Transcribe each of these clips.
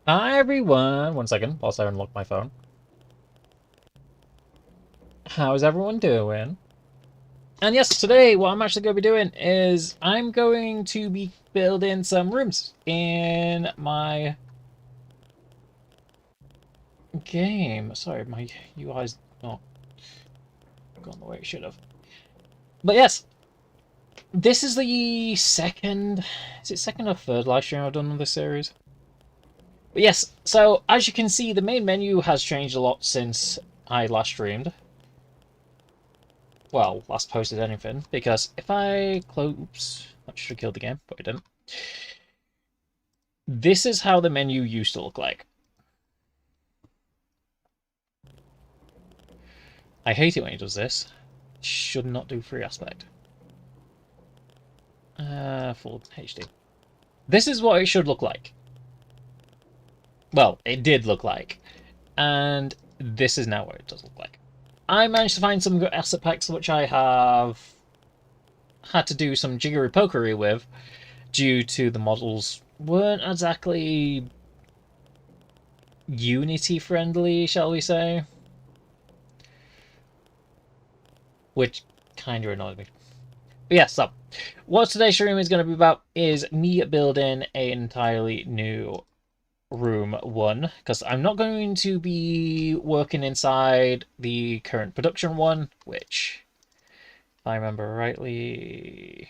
Hi everyone! One second, whilst I unlock my phone. How's everyone doing? And yes, today what I'm actually going to be doing is I'm going to be building some rooms in my game. Sorry, my UI's not gone the way it should have. But yes, this is the second, is it second or third live stream I've done on this series? But yes, so as you can see, the main menu has changed a lot since I last streamed. Well, last posted anything, because if I close... Oops, that should have killed the game, but it didn't. This is how the menu used to look like. I hate it when he does this. Should not do free aspect. Full HD. This is what it should look like. Well, it did look like. And this is now what it does look like. I managed to find some good asset packs which I have had to do some jiggery pokery with due to the models weren't exactly Unity friendly, shall we say? Which kind of annoyed me. But yeah, so what today's stream is going to be about is me building an entirely new room 1, because I'm not going to be working inside the current production one, which, if I remember rightly,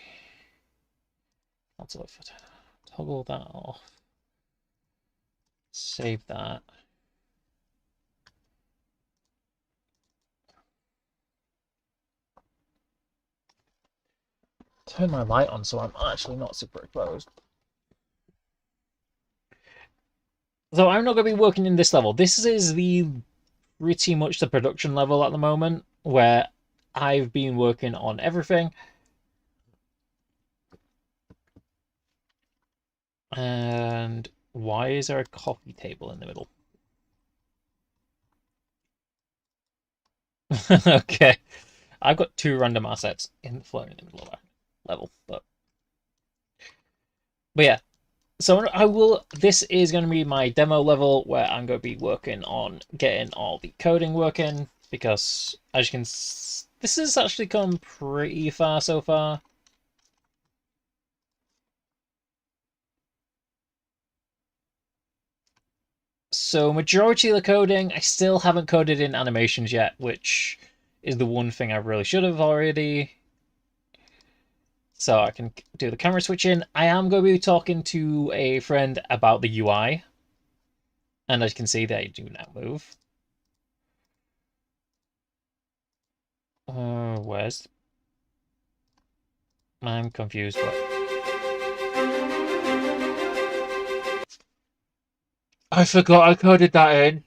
let's toggle that off, save that. Turn my light on so I'm actually not super exposed. So I'm not going to be working in this level. This is the pretty much the production level at the moment, where I've been working on everything. And why is there a coffee table in the middle? Okay. I've got 2 random assets in the floor in the middle of that level, but yeah. So I will. This is going to be my demo level where I'm going to be working on getting all the coding working, because as you can, this has actually come pretty far so far. So majority of the coding, I still haven't coded in animations yet, which is the one thing I really should have already. So I can do the camera switching. I am going to be talking to a friend about the UI. And as you can see, they do now move. Where's... I'm confused. I forgot I coded that in.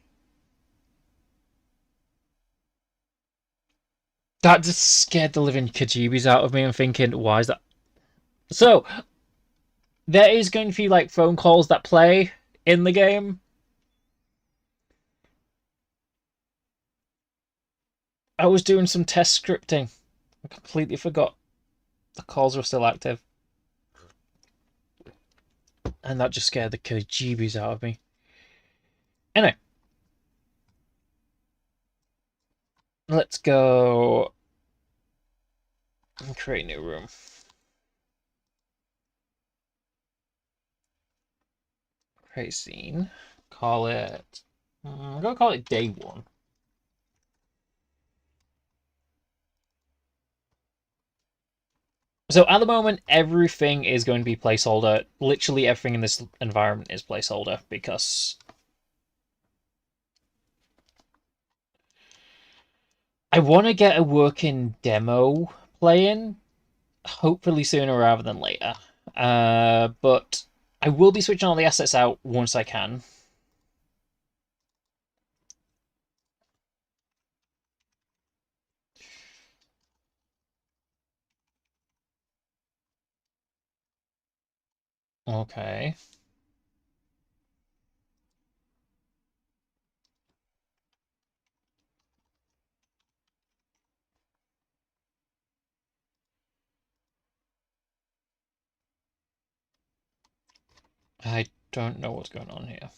That just scared the living kajibis out of me. I'm thinking, why is that? So, there is going to be like phone calls that play in the game. I was doing some test scripting. I completely forgot the calls were still active. And that just scared the kajibis out of me. Anyway. Let's go and create a new room. Create scene. Call it... I'm going to call it day 1. So at the moment, everything is going to be placeholder. Literally everything in this environment is placeholder, because I want to get a working demo playing, hopefully sooner rather than later. But I will be switching all the assets out once I can. Okay. I don't know what's going on here.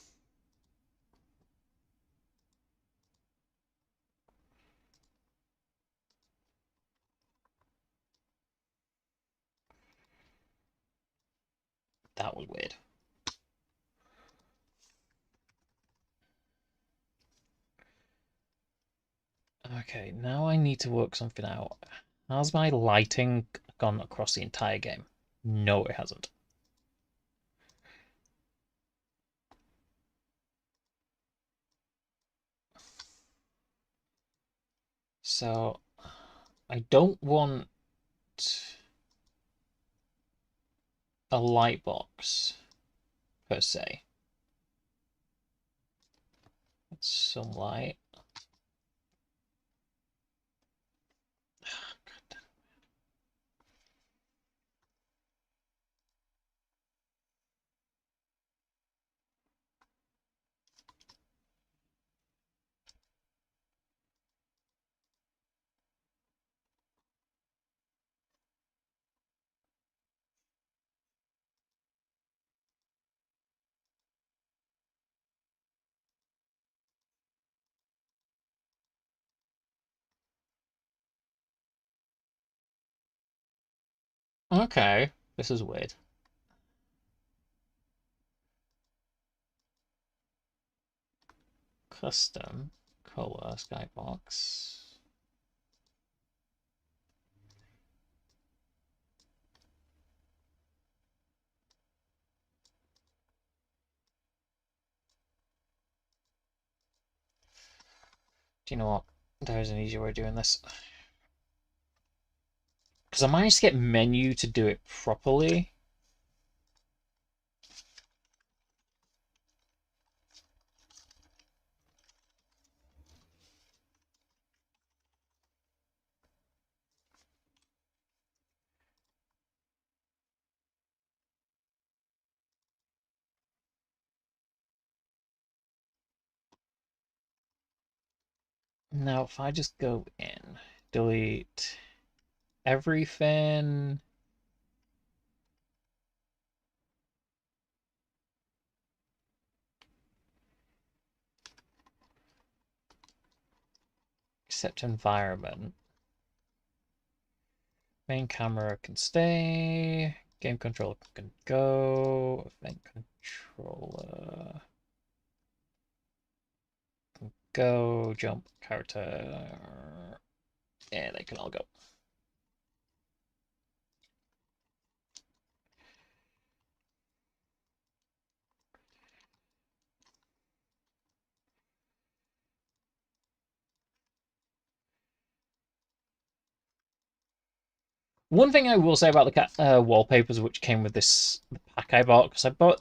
That was weird. Okay, now I need to work something out. Has my lighting gone across the entire game? No, it hasn't. So, I don't want a light box, per se. Some light. Okay, this is weird. Custom color skybox. Do you know what? There's an easier way of doing this. Because I managed to get menu to do it properly. Now, if I just go in, delete everything. Except environment. Main camera can stay. Game controller can go. Event controller can go. Jump character. Yeah, they can all go. One thing I will say about the wallpapers which came with this pack I bought, because I bought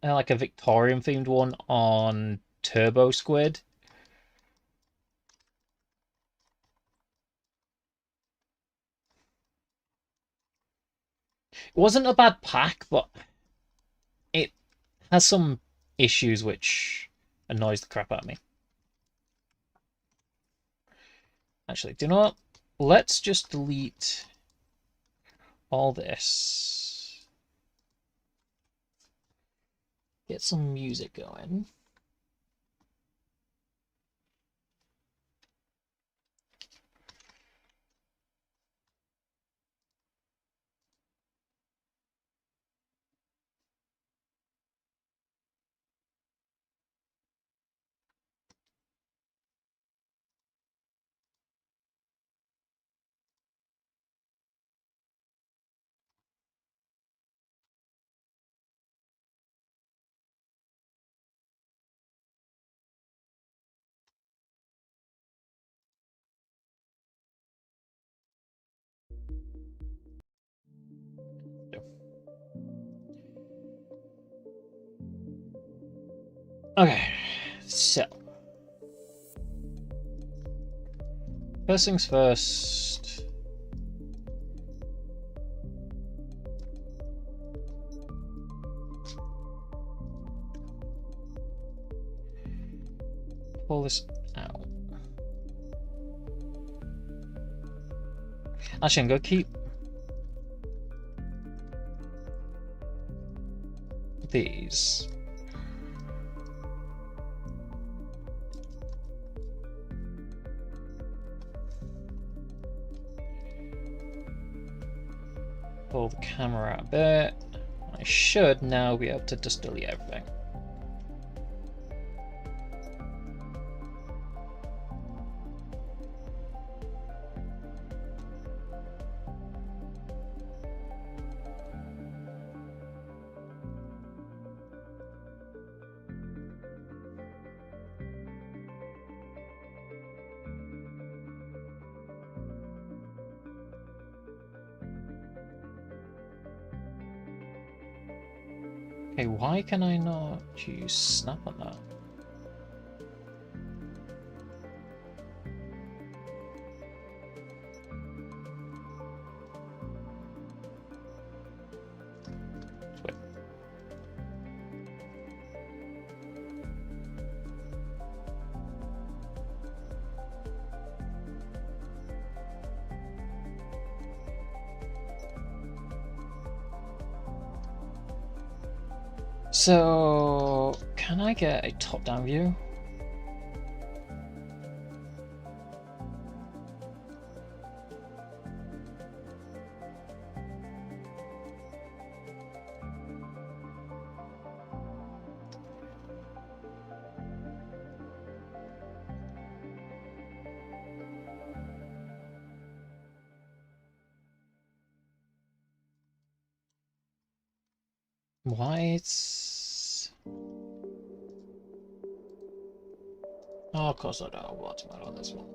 like a Victorian themed one on Turbo Squid. It wasn't a bad pack, but it has some issues which annoys the crap out of me. Actually, do you know what? Let's just delete all this. Get some music going. Okay, so first things first. Pull this out. Actually, I'm gonna keep these. Pull the camera out a bit. I should now be able to just delete everything. Okay, why can I not use snap on that? Wait. So, can I get a top-down view? White. Oh, of course I don't know what's about on this one.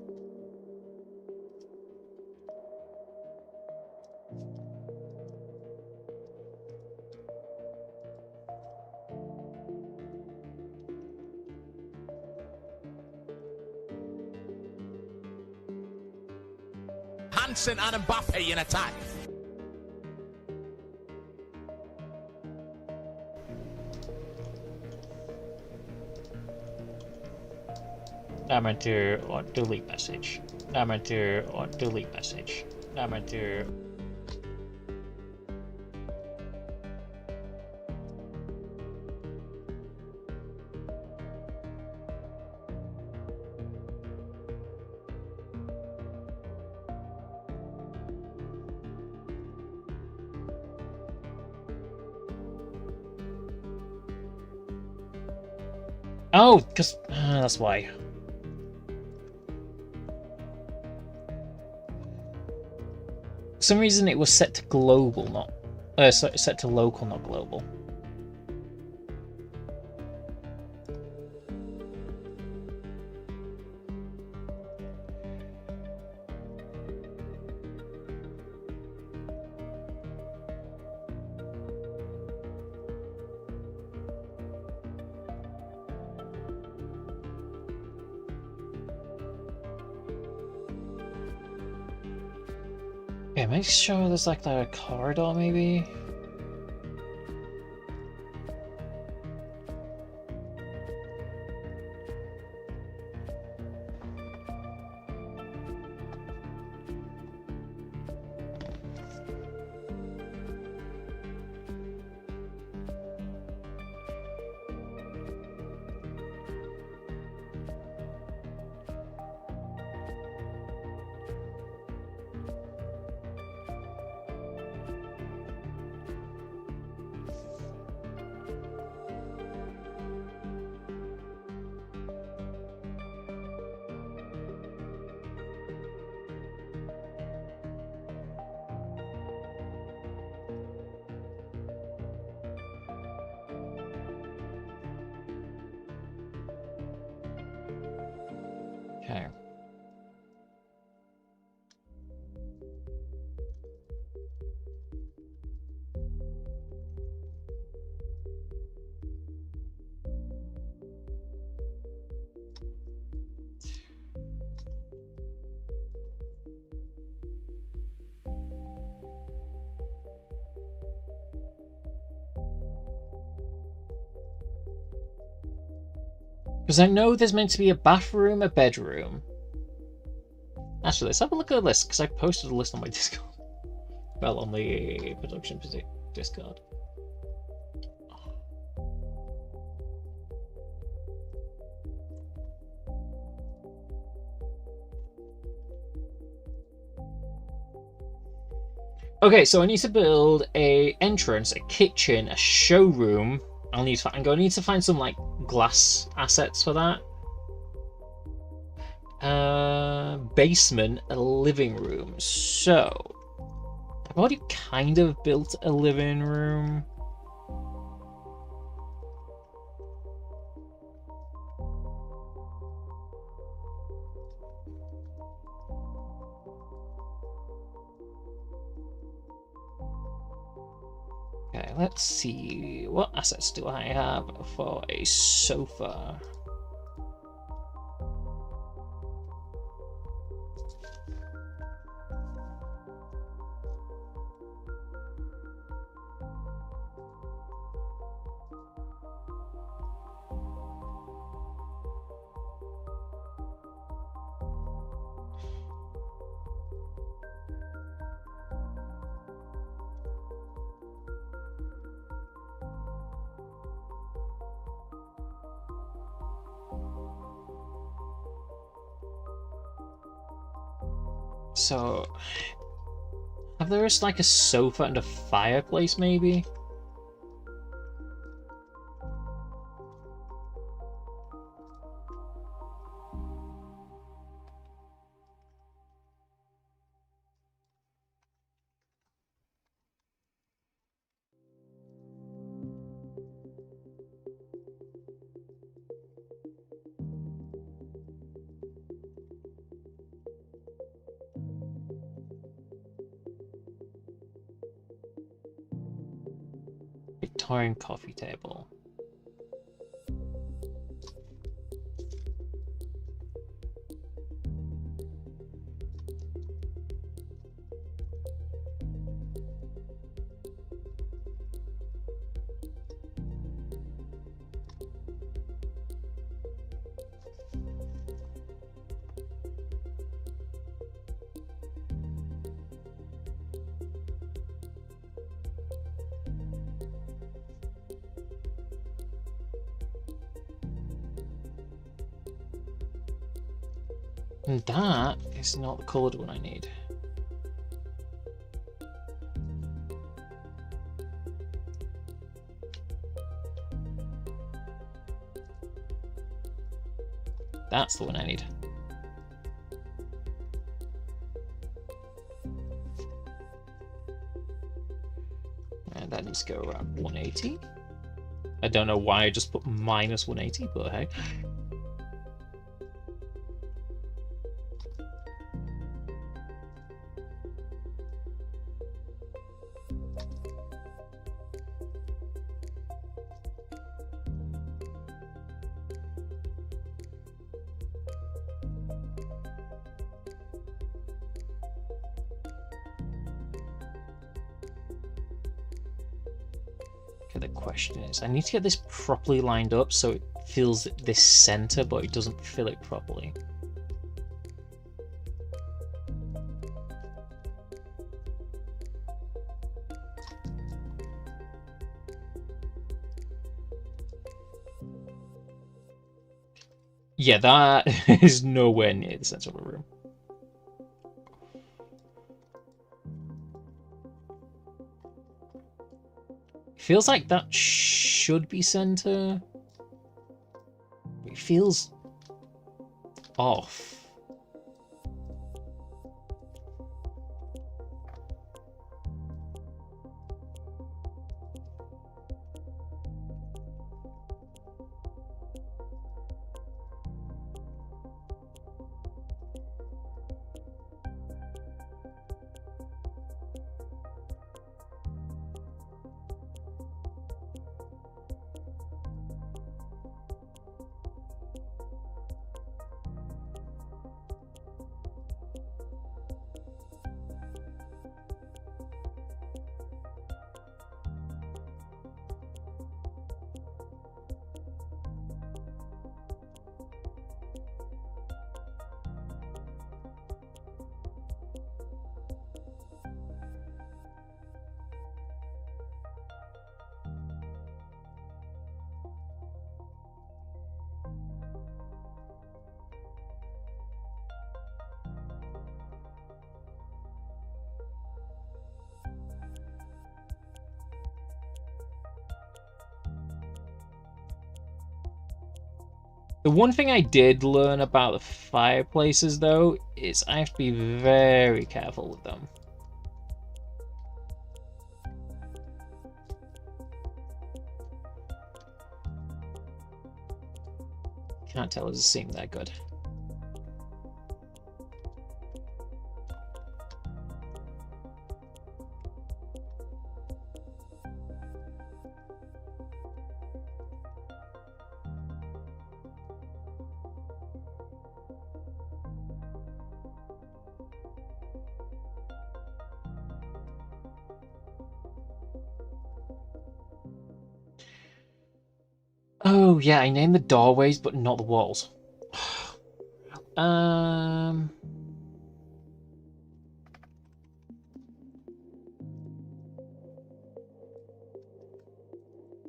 Hansen and Mbappe in attack. I'm into delete message. I'm into delete message. I'm into. Oh, because that's why. For some reason it was set to global, not set to local, not global. Yeah, make sure there's like a corridor, maybe. Okay. Because I know there's meant to be a bathroom, a bedroom. Actually, let's have a look at the list, because I posted a list on my Discord. Well, on the production Discord. Okay, so I need to build a entrance, a kitchen, a showroom. I'm gonna need to find some like glass assets for that. Basement, a living room. So I've already kind of built a living room. Okay, let's see. What assets do I have for a sofa? So, have there is like a sofa and a fireplace, maybe? Victorian coffee table. And that is not the coloured one I need. That's the one I need. And that needs to go around 180. I don't know why I just put minus 180, but hey. Okay, the question is, I need to get this properly lined up so it fills this center, but it doesn't fill it properly. Yeah, that is nowhere near the center of the room. Feels like that should be center. It feels off. The one thing I did learn about the fireplaces, though, is I have to be very careful with them. Can't tell, it doesn't seem that good. Oh, yeah, I named the doorways, but not the walls.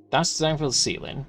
That's designed for the ceiling.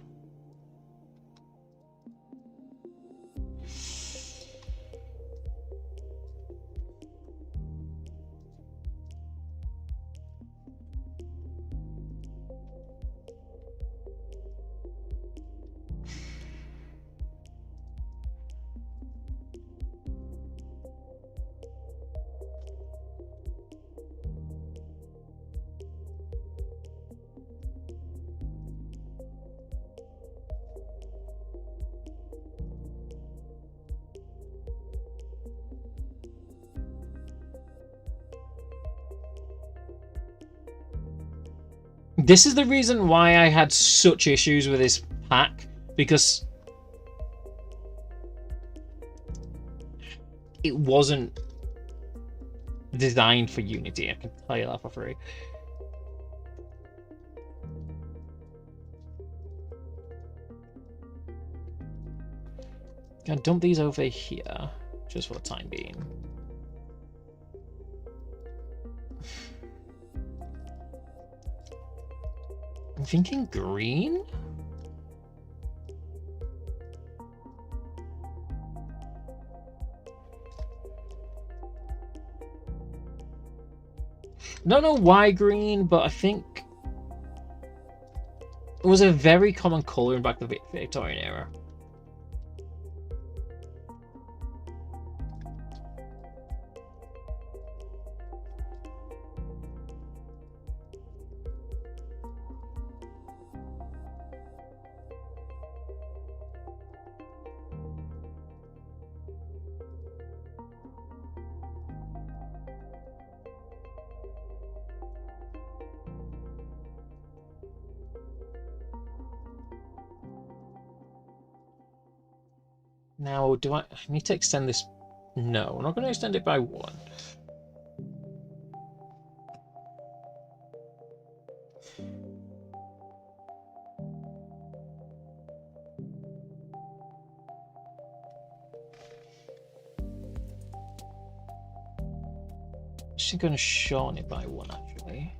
This is the reason why I had such issues with this pack, because it wasn't designed for Unity. I can tell you that for free. Gonna dump these over here, just for the time being. I'm thinking green? I don't know why green, but I think it was a very common colour in back to the Victorian era. Now, do I need to extend this? No, I'm not going to extend it by one. I'm just going to shorten it by one, actually.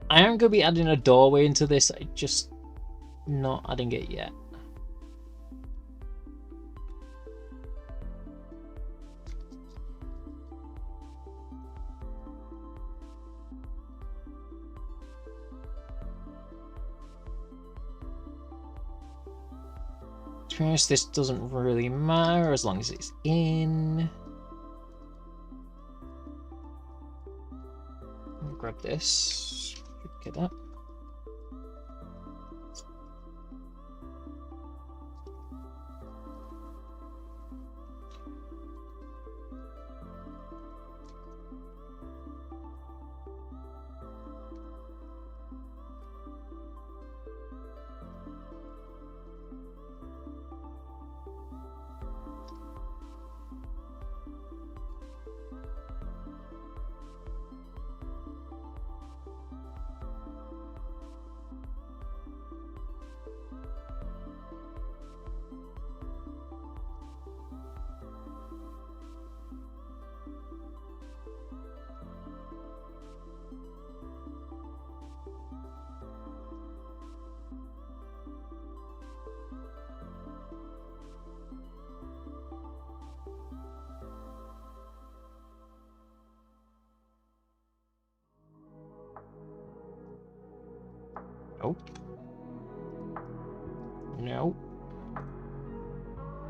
I am going to be adding a doorway into this, just not adding it yet. To be honest, this doesn't really matter as long as it's in. Grab this. Get that. Nope. No.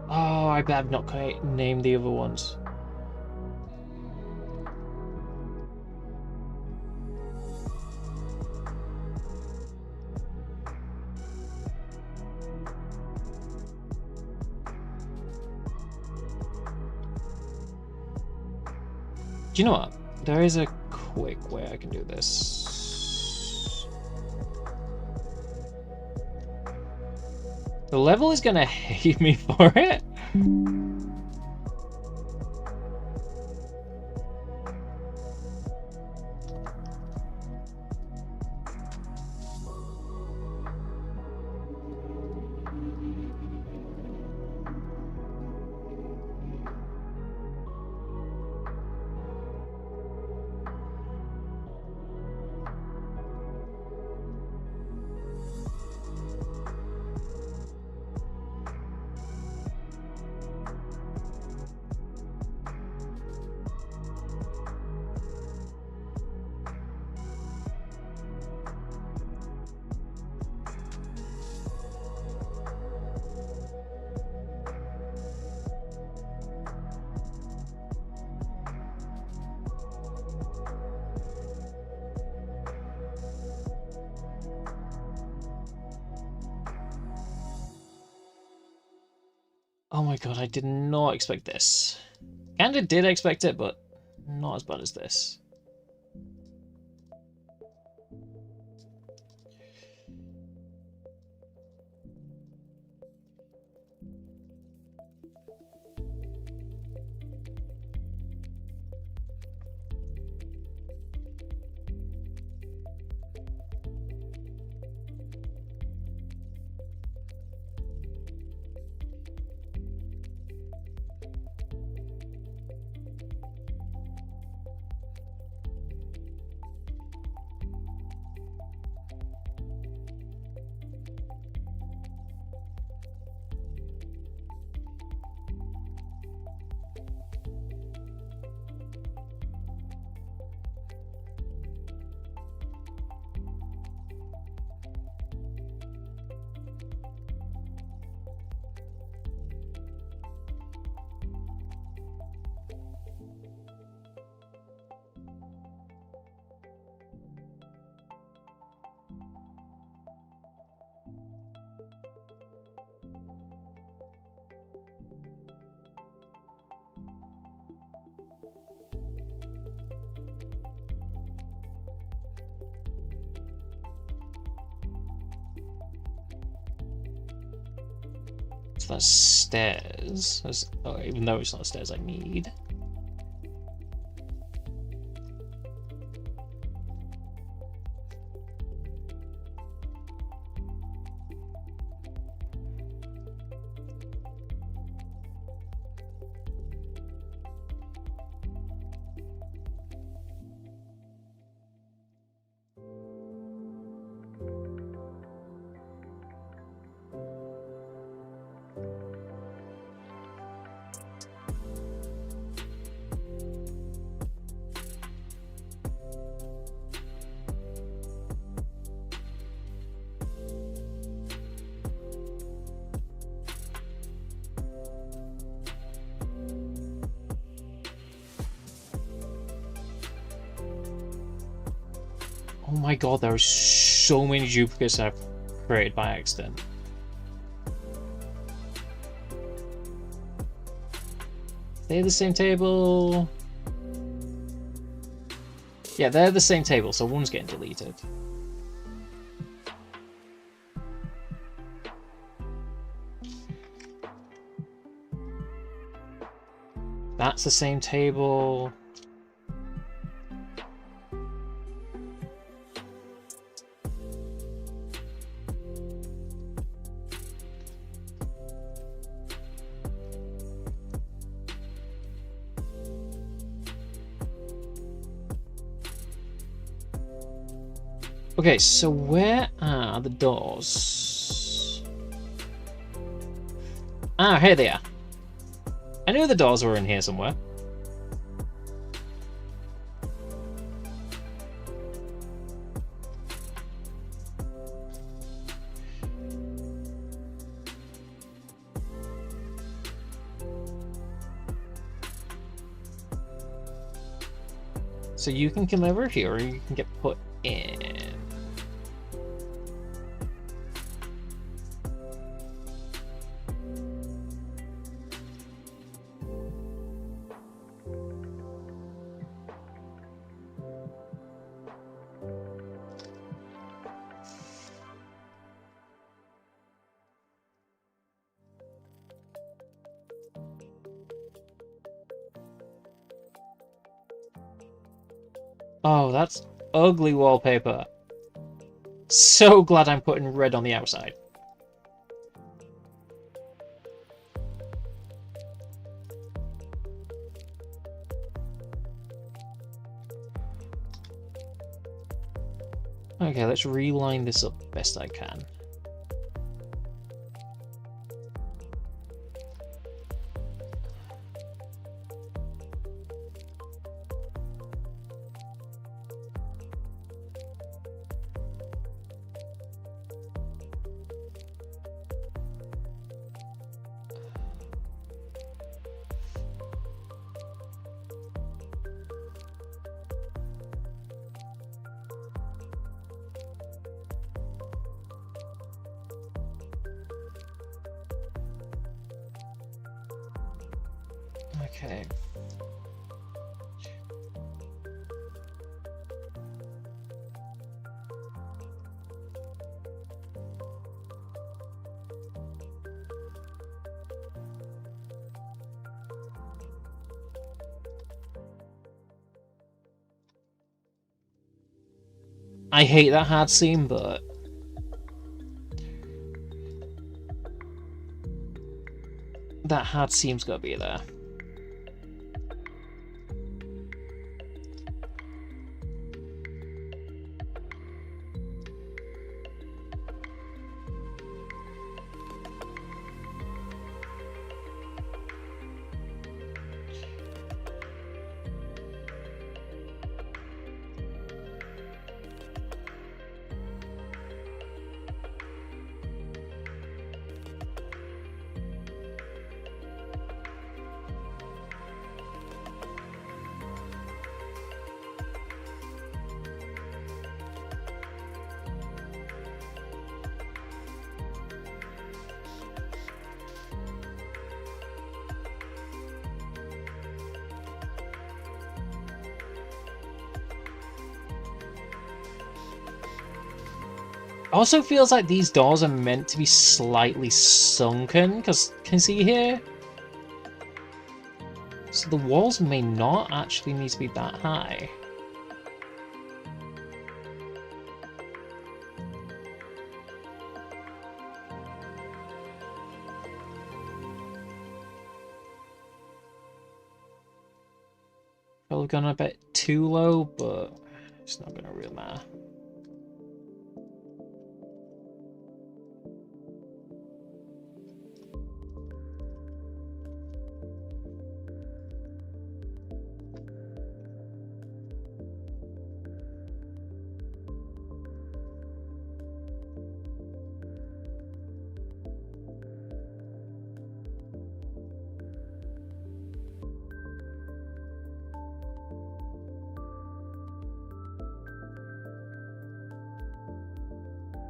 Oh, I bet I've not quite named the other ones. Do you know what? There is a quick way I can do this. The level is gonna hate me for it. Oh my god, I did not expect this. Kinda did expect it, but not as bad as this. So that's stairs. Oh, even though it's not stairs I need. Oh my god, there are so many duplicates I've created by accident. They're the same table. Yeah, they're the same table, so one's getting deleted. That's the same table. Okay, so where are the doors? Ah, here they are. I knew the doors were in here somewhere. So you can come over here, or you can get put in. Oh, that's ugly wallpaper. So glad I'm putting red on the outside. Okay, let's reline this up best I can. Okay. I hate that hard seam, but that hard seam's gotta be there. Also feels like these doors are meant to be slightly sunken, because can you see here? So the walls may not actually need to be that high. Probably gone a bit too low, but it's not gonna really matter.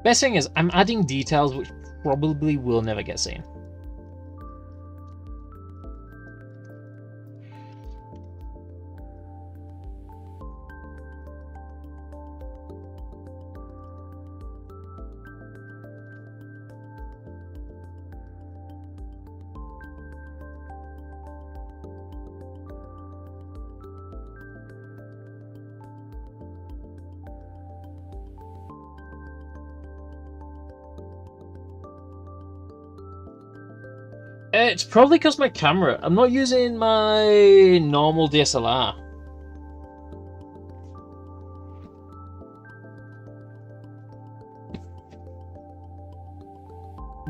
Best thing is, I'm adding details which probably will never get seen. It's probably because my camera. I'm not using my normal DSLR.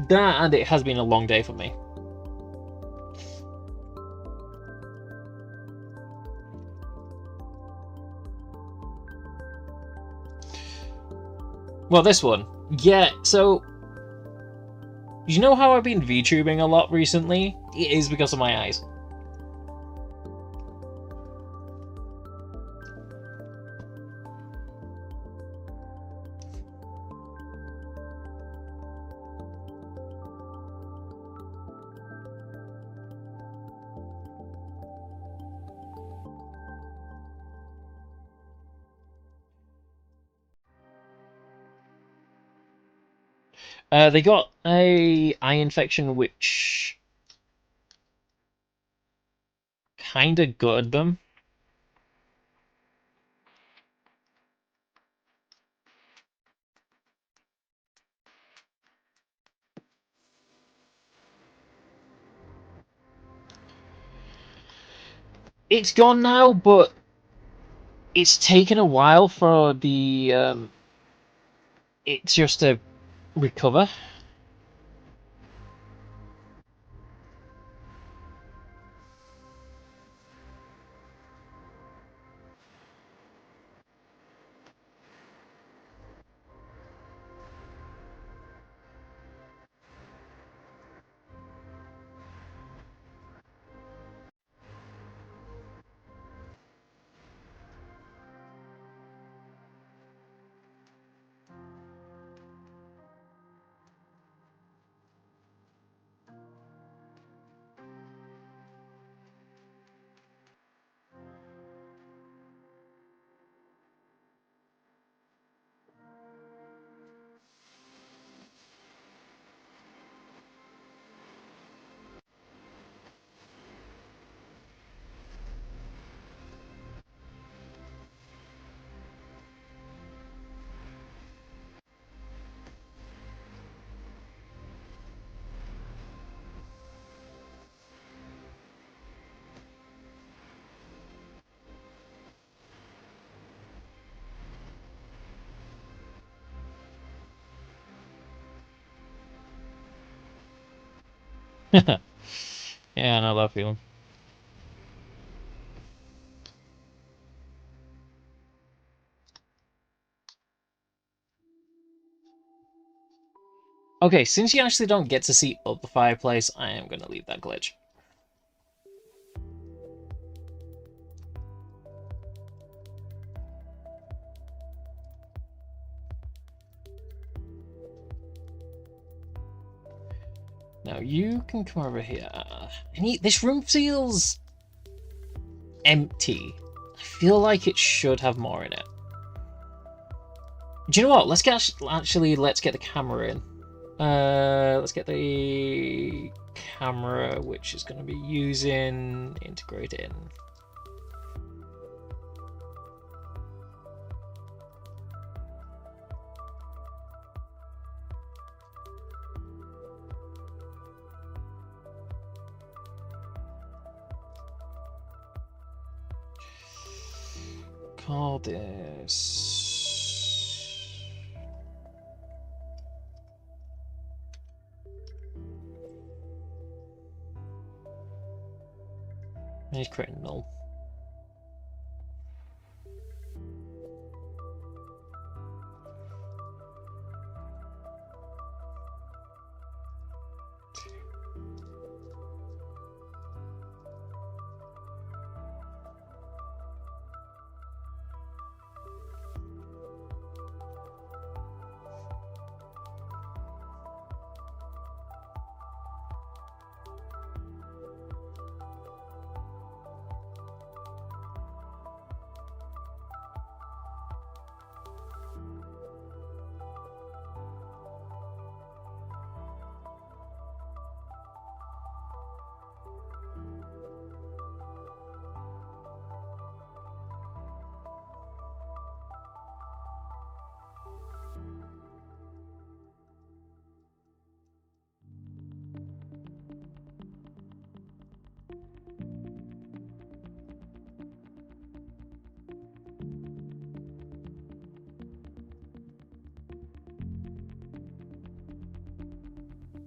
That and it has been a long day for me. Well, this one. Yeah, so you know how I've been VTubing a lot recently? It is because of my eyes. They got a eye infection which kind of gutted them. It's gone now, but it's taken a while for the it's just to recover. Yeah, I know that feeling. Okay, since you actually don't get to see up the fireplace, I am going to leave that glitch. Now you can come over here. This room feels empty. I feel like it should have more in it. Do you know what? Let's get the camera in. Let's get the camera, which is going to be using integrate in. Call this. He's creating null.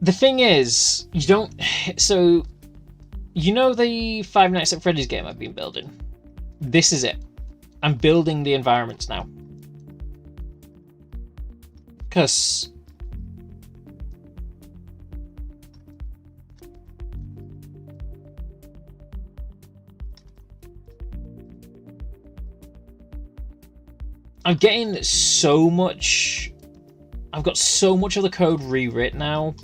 The thing is, you don't. So, you know the Five Nights at Freddy's game I've been building? This is it. I'm building the environments now. Because I'm getting so much. I've got so much of the code rewritten now.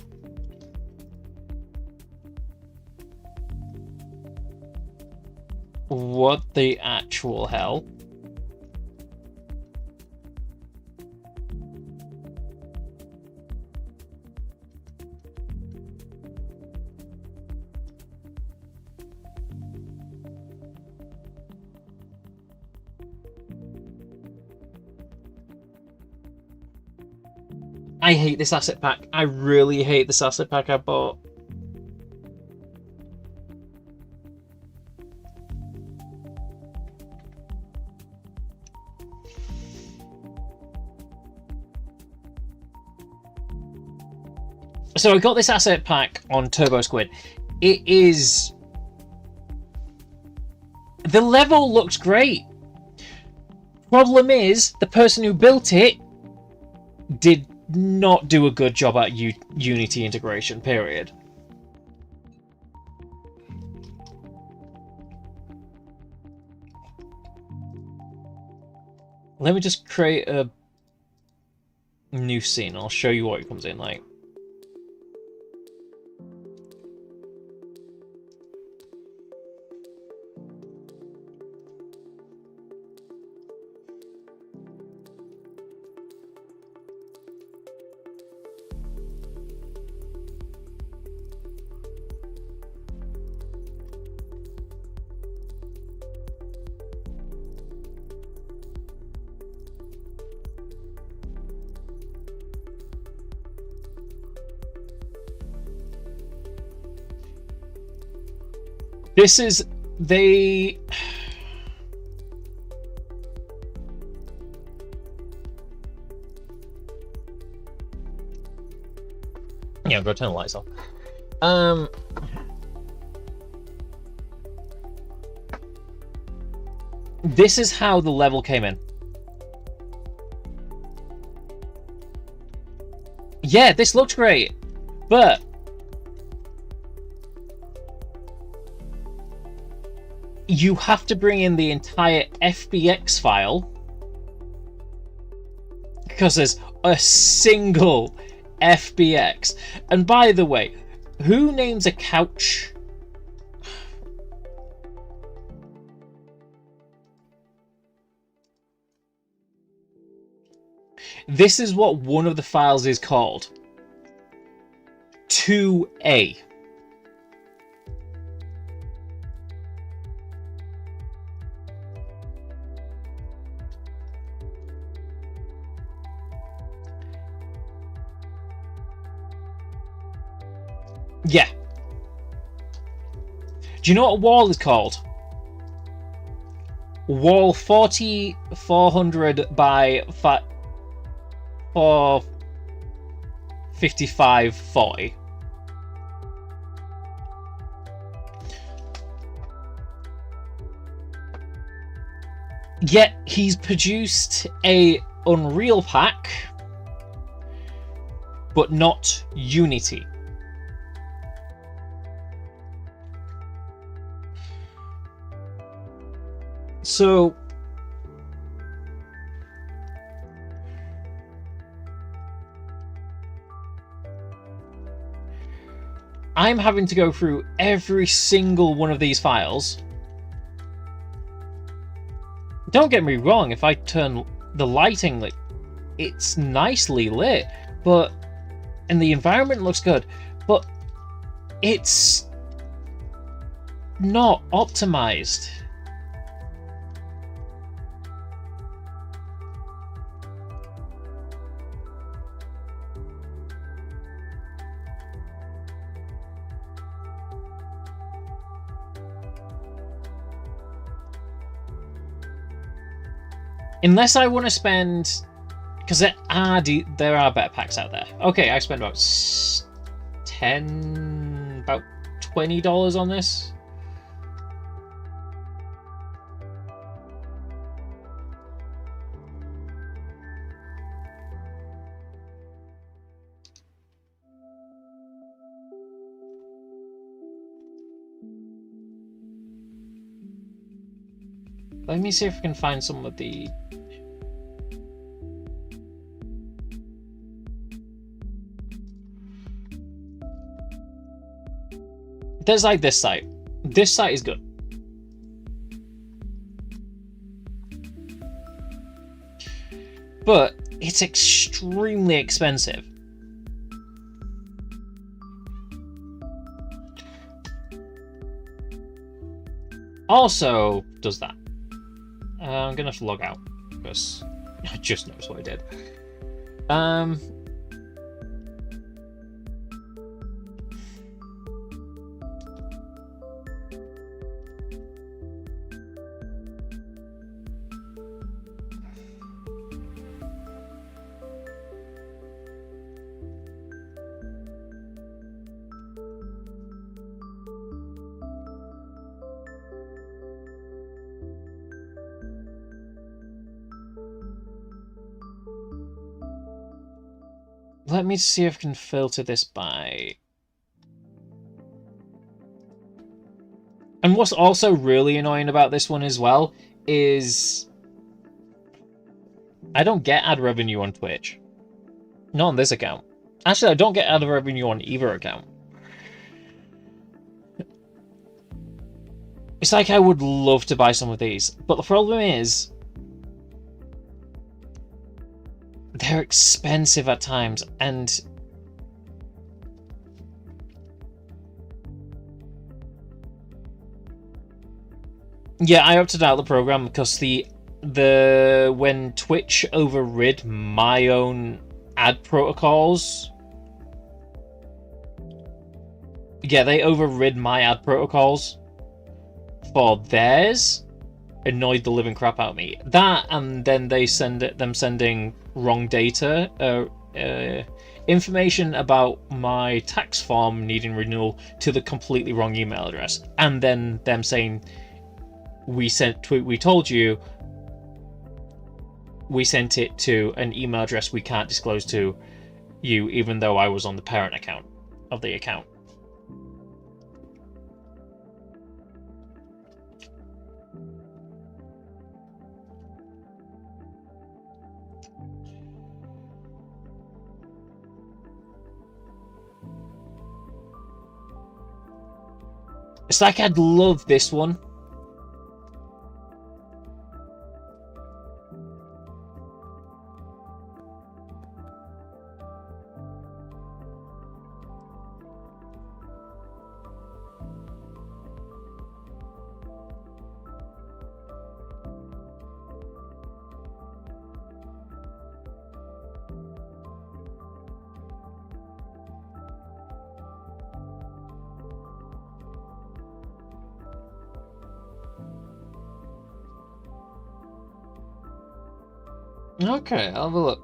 What the actual hell? I hate this asset pack. I really hate this asset pack I bought. So I got this asset pack on Turbo Squid. It is... The level looks great. Problem is, the person who built it did not do a good job at Unity integration, period. Let me just create a new scene. I'll show you what it comes in like. This is... They... Yeah, go turn the lights off. This is how the level came in. Yeah, this looks great, but you have to bring in the entire FBX file because there's a single FBX. And by the way, who names a couch? This is what one of the files is called. 2A. Yeah. Do you know what a wall is called? Wall 4400 by 45540. Yet he's produced a Unreal pack, but not Unity. So I'm having to go through every single one of these files. Don't get me wrong, if I turn the lighting, like, it's nicely lit, but and the environment looks good, but it's not optimized. Unless I want to spend, because there are better packs out there. Okay, I spent about $20 on this. Let me see if I can find some of the... There's like this site. This site is good. But it's extremely expensive. Also does that. I'm gonna have to log out because I just noticed what I did. let me see if I can filter this by... And what's also really annoying about this one as well is I don't get ad revenue on Twitch. Not on this account. Actually, I don't get ad revenue on either account. It's like I would love to buy some of these, but the problem is they're expensive at times, and yeah, I opted out of the program because when Twitch overrid my own ad protocols. Yeah, they overrid my ad protocols for theirs. Annoyed the living crap out of me. That, and then they sending wrong data, information about my tax form needing renewal to the completely wrong email address, and then them saying we told you we sent it to an email address we can't disclose to you, even though I was on the parent account of the account. It's like I'd love this one. Okay, I'll have a look.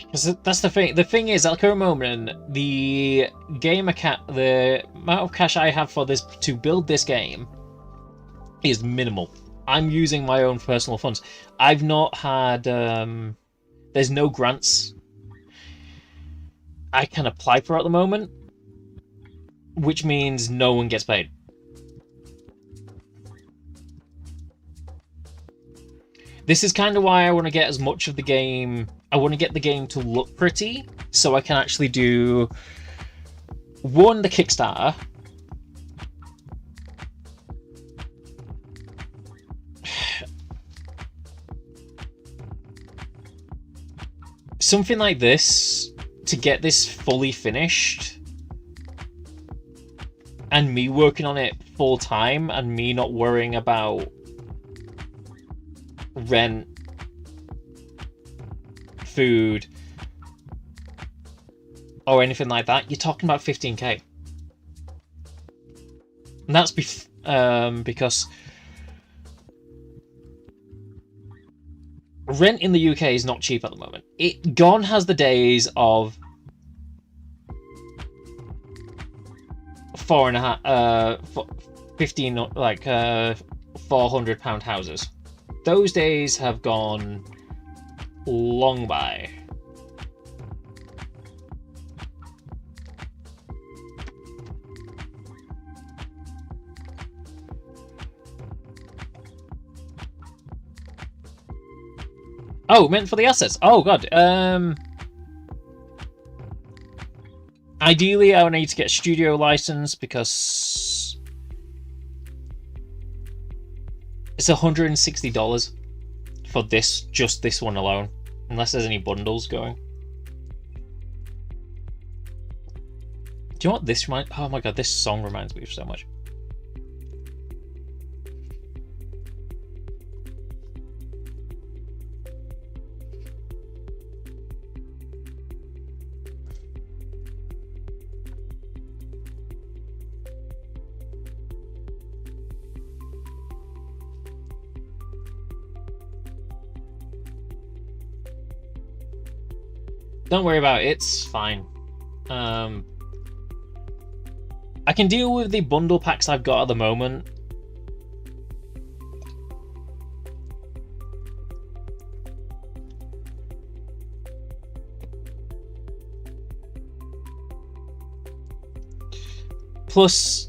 Because that's the thing. The thing is, at the current moment, the amount of cash I have for this to build this game is minimal. I'm using my own personal funds. I've not had. There's no grants I can apply for at the moment, which means no one gets paid. This is kind of why I want to get as much of the game... I want to get the game to look pretty, so I can actually do... One, the Kickstarter. Something like this, to get this fully finished, and me working on it full time, and me not worrying about rent, food, or anything like that, you're talking about 15k. And that's because rent in the UK is not cheap at the moment. Gone has the days of £400 houses. Those days have gone long by. Oh, meant for the assets. Oh god. Ideally, I would need to get a studio license because it's $160 for just this one alone, unless there's any bundles going. Do you know what this reminds? Oh my god, this song reminds me of so much. Don't worry about it, it's fine. I can deal with the bundle packs I've got at the moment. Plus,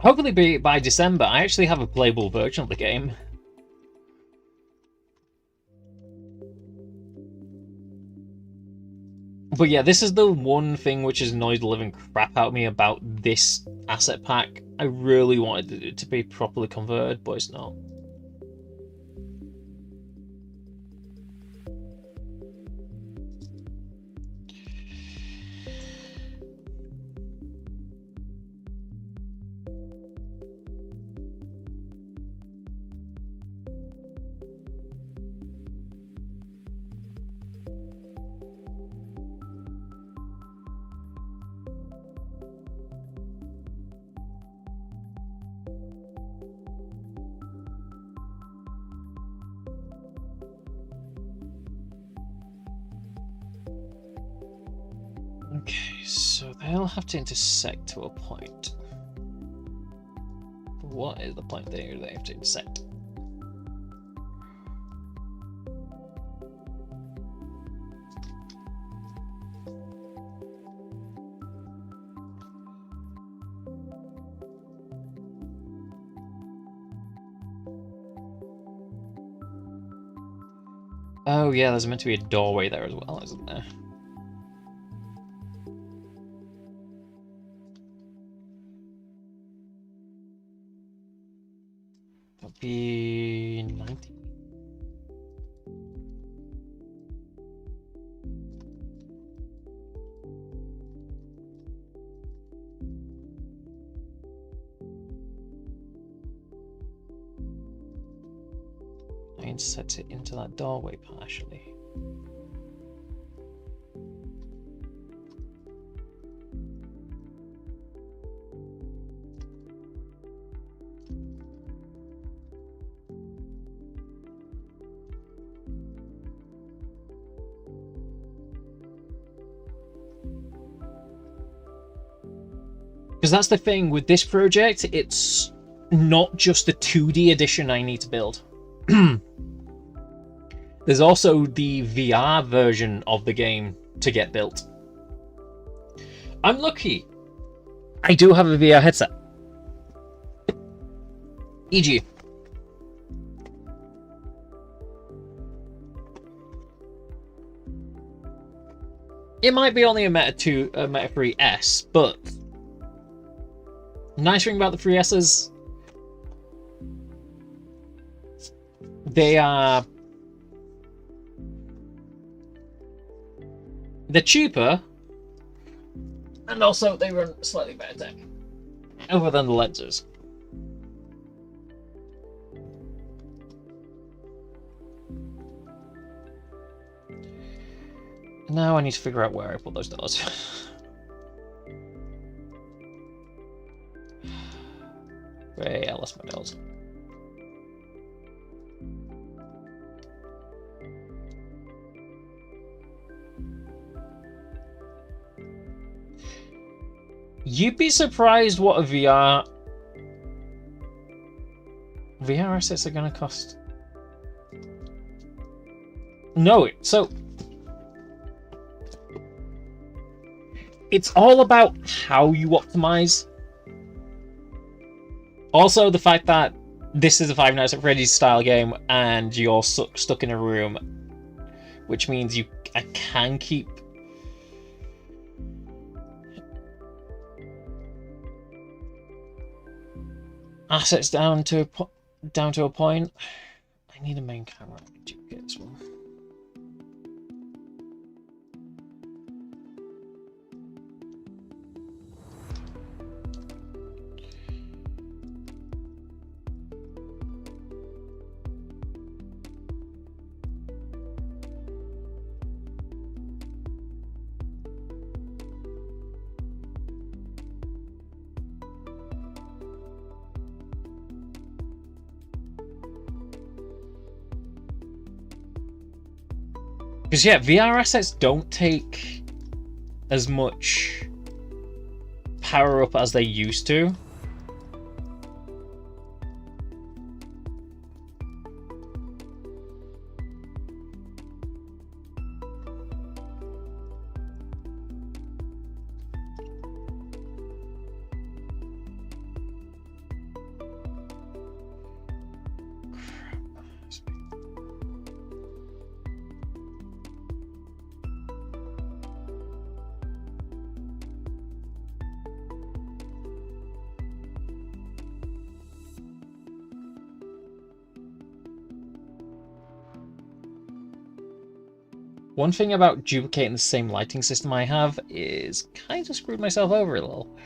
hopefully by December, I actually have a playable version of the game. But yeah, this is the one thing which has annoyed the living crap out of me about this asset pack. I really wanted it to be properly converted, but it's not. Okay, so they'll have to intersect to a point. What is the point there they have to intersect? Oh yeah, there's meant to be a doorway there as well, isn't there? That'd be 90. I insert it into that doorway partially. Because that's the thing with this project, it's not just the 2D edition I need to build. There's also the VR version of the game to get built. I'm lucky. I do have a VR headset. E.g. It might be only a Meta 2, a Meta 3S, but nice thing about the 3Ss, they're cheaper, and also they run slightly better tech, other than the lenses. Now I need to figure out where I put those doors. Wait, I lost my doors. You'd be surprised what a VR assets are going to cost. No, so it's all about how you optimize. Also, the fact that this is a Five Nights at Freddy's style game and you're stuck in a room, which means I can keep assets down to a point. I need a main camera. I can duplicate this one. Because yeah, VR assets don't take as much power up as they used to. One thing about duplicating the same lighting system I have is kind of screwed myself over a little.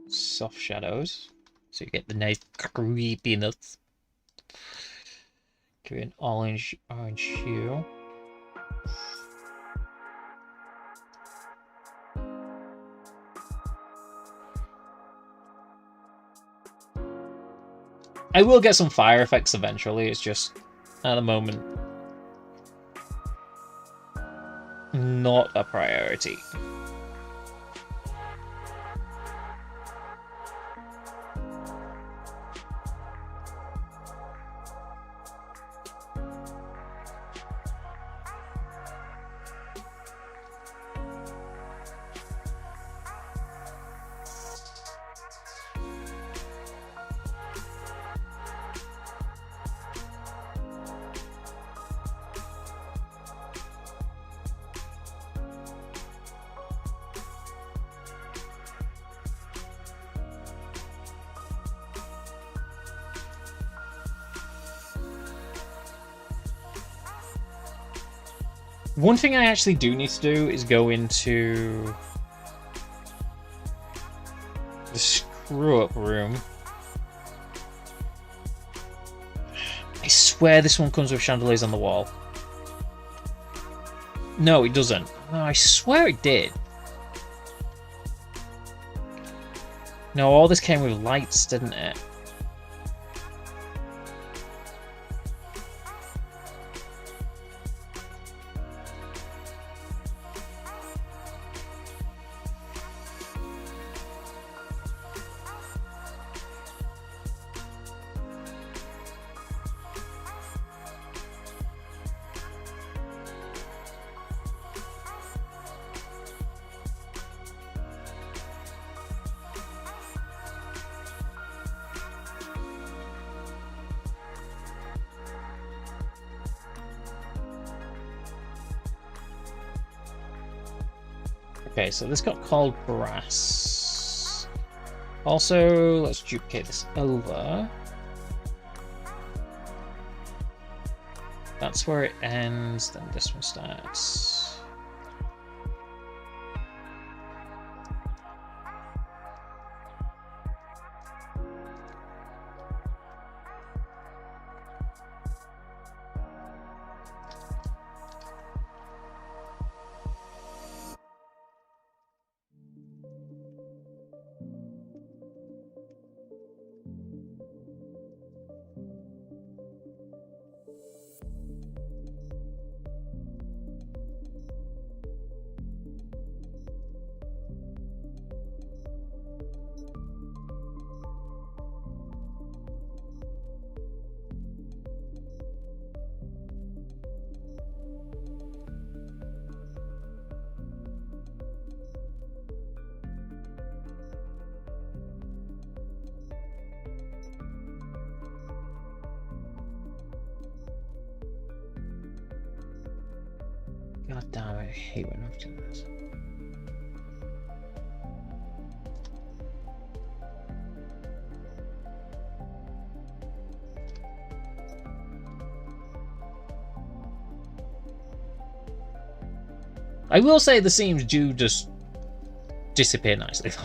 Soft shadows, so you get the nice creepiness. Give it an orange hue. I will get some fire effects eventually, it's just at the moment not a priority. One thing I actually do need to do is go into the screw-up room. I swear this one comes with chandeliers on the wall. No, it doesn't. No, I swear it did. No, all this came with lights, didn't it? Okay, so this got called brass. Also, let's duplicate this over. That's where it ends, then this one starts. God damn it, I hate when I do this. I will say the seams do just disappear nicely, though.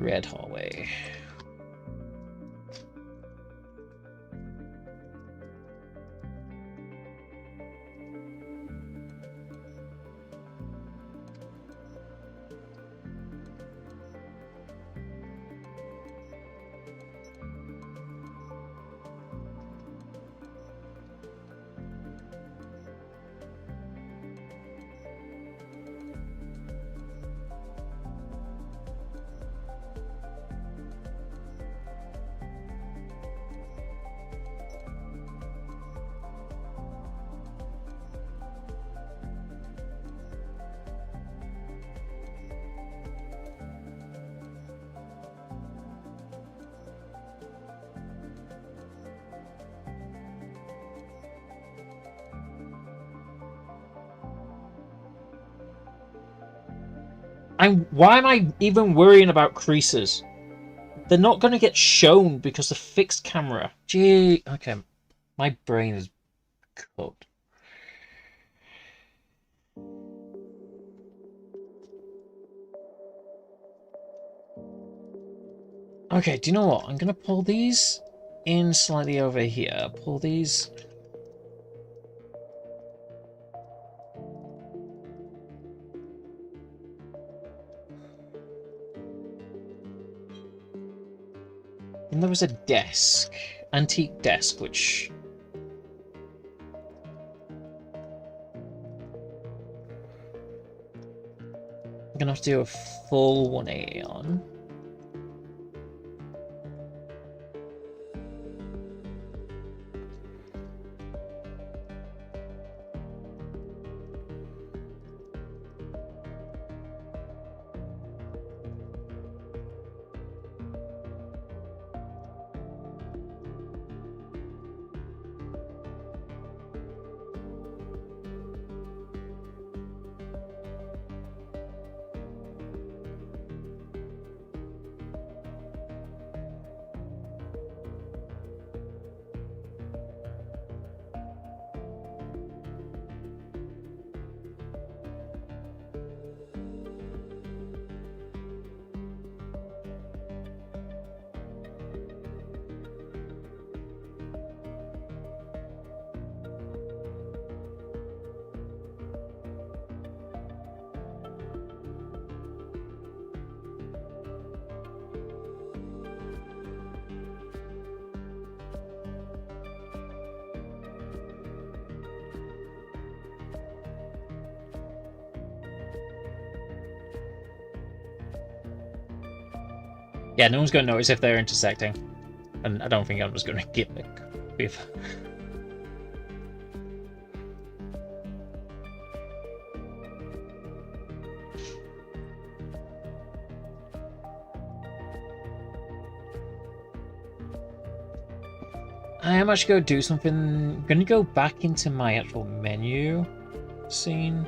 Red hallway. Why am I even worrying about creases? They're not going to get shown because of fixed camera. Gee, okay. My brain is cooked. Okay, do you know what? I'm going to pull these in slightly over here. Pull these... And there was a desk. Antique desk, which... I'm going to have to do a full 180 on. Yeah, no one's going to notice if they're intersecting. And I don't think I'm just going to get it with... I am actually going to do something... I'm going to go back into my actual menu scene.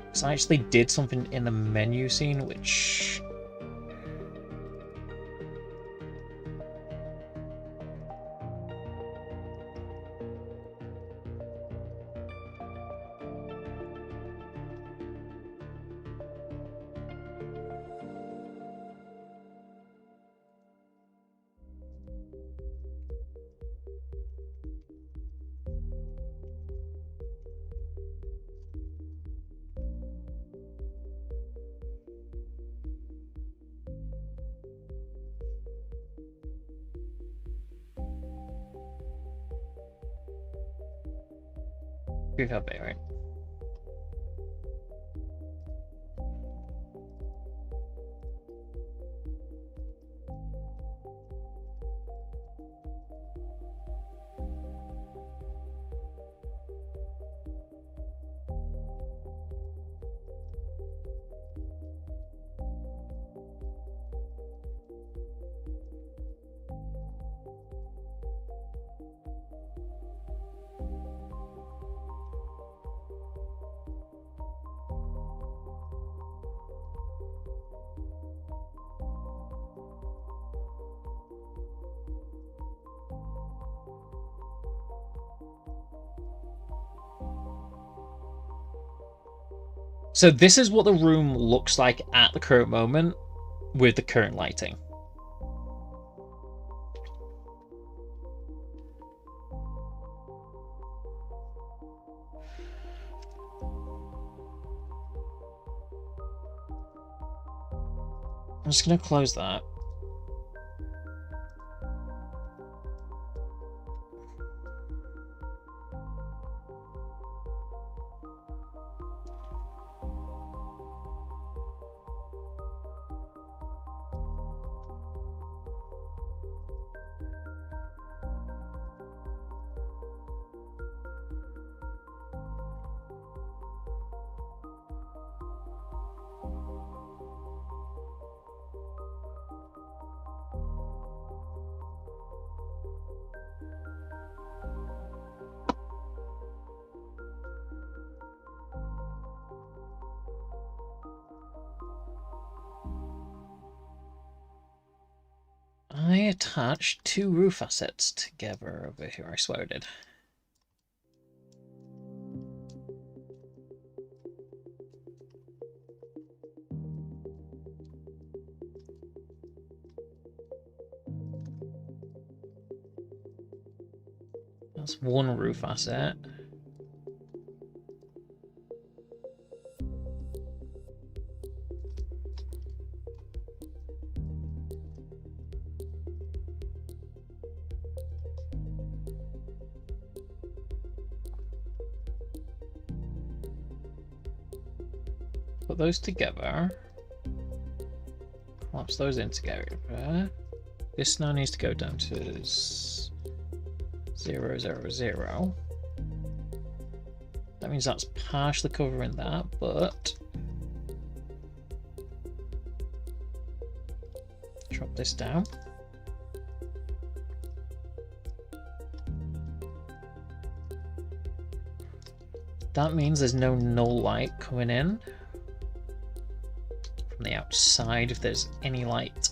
Because I actually did something in the menu scene, which... We've got Bay, right? So this is what the room looks like at the current moment with the current lighting. I'm just going to close that. I attached two roof assets together over here. I swear I did. That's one roof asset. Put those together. Collapse those in together. This now needs to go down to 0, 0, 0. That means that's partially covering that, but drop this down. That means there's no null light coming in from the outside if there's any light,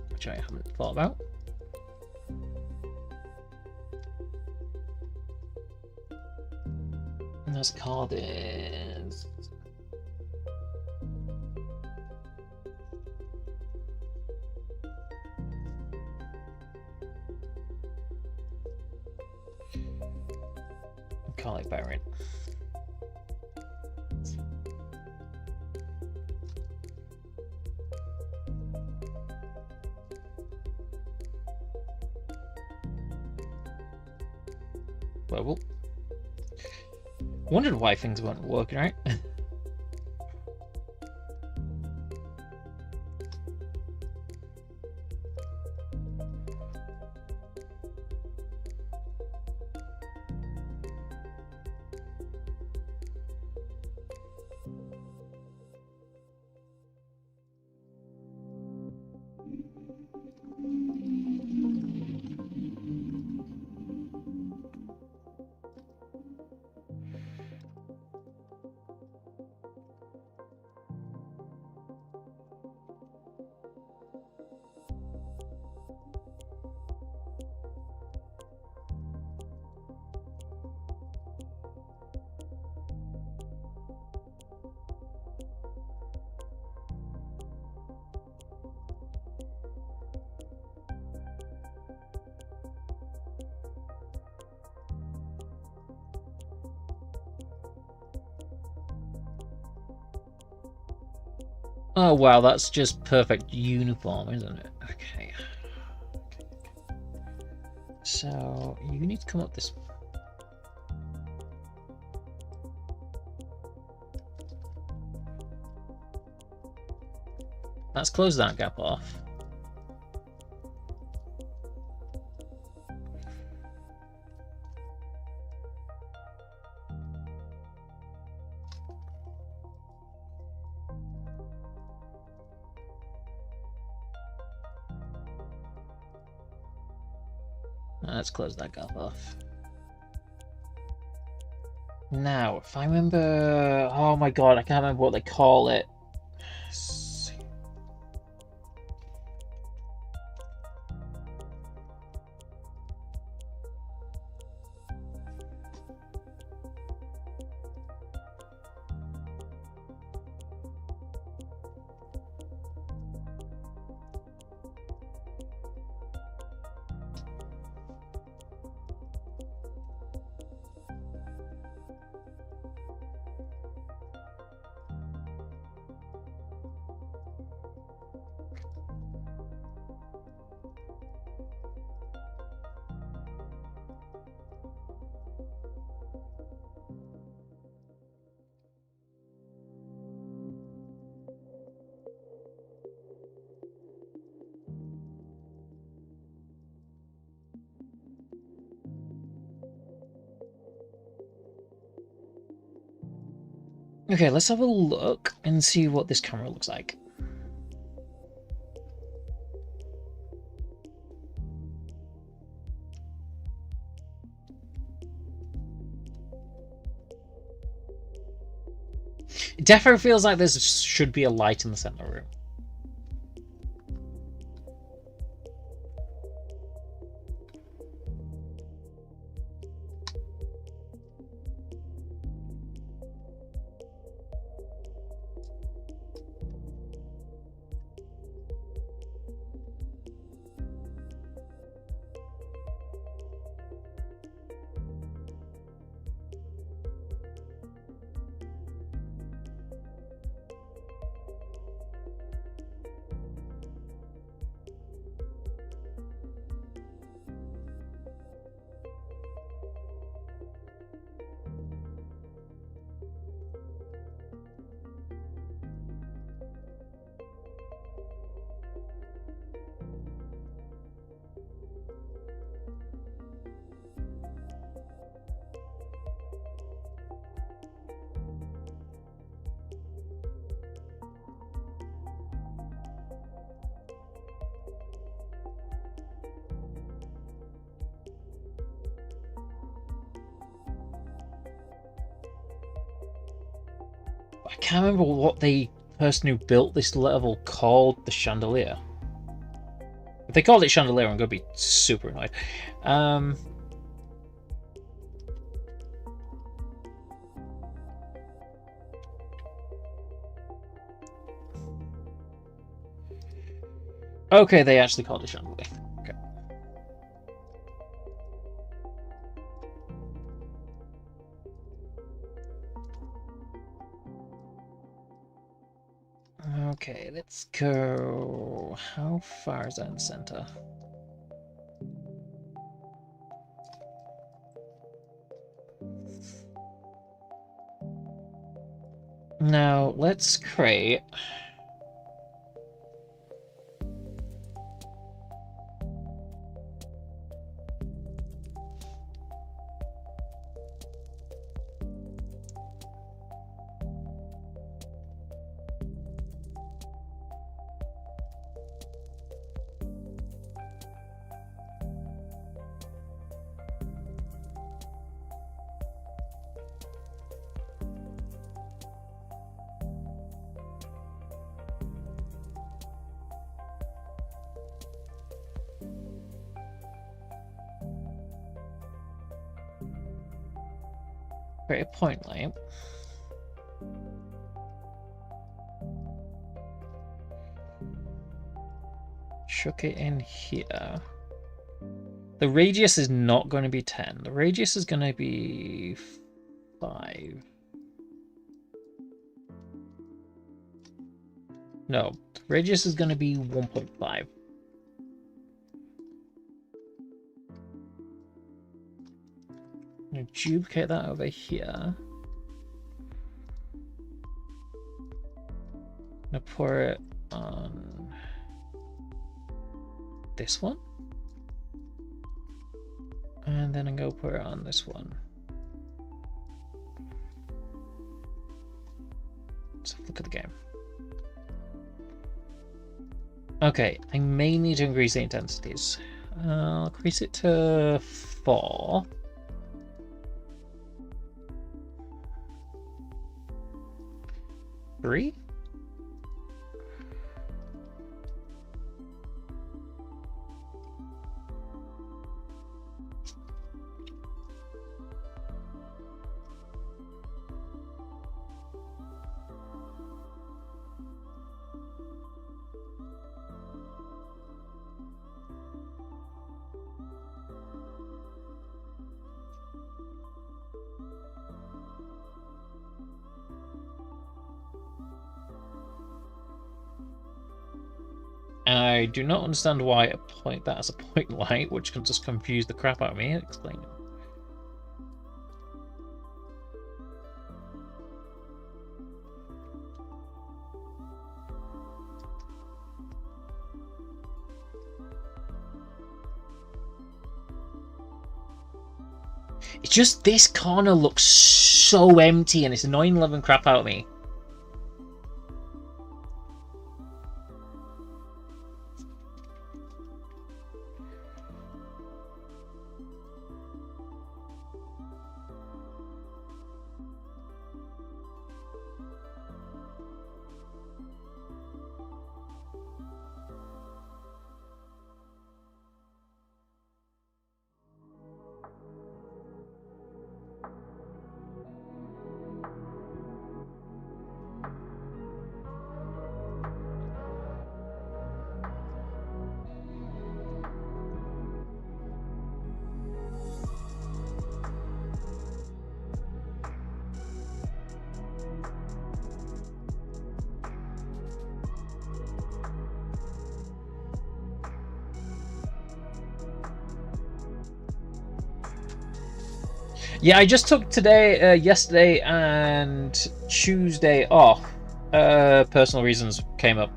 which I haven't thought about. And this card is call it Baron. Well, wondered why things weren't working right. Oh wow, that's just perfect uniform, isn't it? Okay. So you need to come up this. Let's close that gap off. Let's close that gap off. Now, if I remember... Oh my god, I can't remember what they call it. Okay, let's have a look and see what this camera looks like. It definitely feels like there should be a light in the center of the room. I can't remember what the person who built this level called the chandelier. If they called it chandelier, I'm going to be super annoyed. Okay, they actually called it chandelier. Okay. Okay, let's go. How far is that in the center? Now, let's create... create a point lamp. Chuck it in here. The radius is not going to be 10. The radius is going to be 5. No, the radius is going to be 1.5. I'm going to duplicate that over here. I'm going to pour it on this one. And then I'm going to put it on this one. Let's have a look at the game. Okay, I may need to increase the intensities. I'll increase it to 4. Three? I do not understand why a point that as a point light, which can just confuse the crap out of me. Explain it. It's just this corner looks so empty and it's annoying the living crap out of me. Yeah, I just took yesterday and Tuesday off. Personal reasons came up.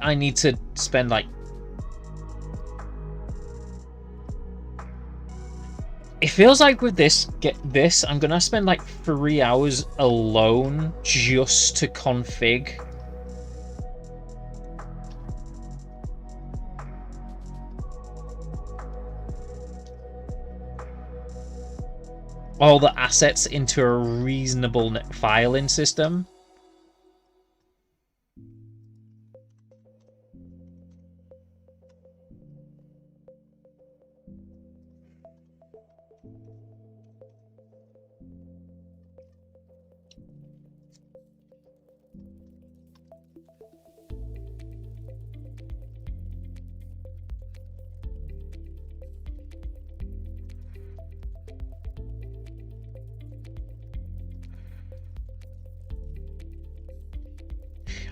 I need to spend like... It feels like with this, I'm gonna spend like 3 hours alone just to config. All the assets into a reasonable filing system.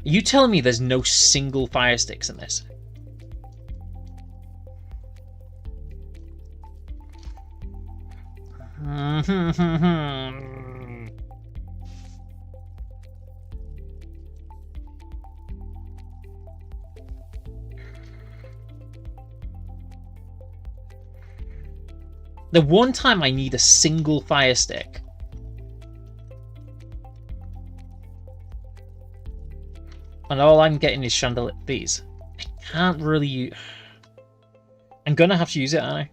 Are you telling me there's no single fire sticks in this? The one time I need a single fire stick. And all I'm getting is chandelier. These. I can't really... I'm gonna have to use it, aren't I?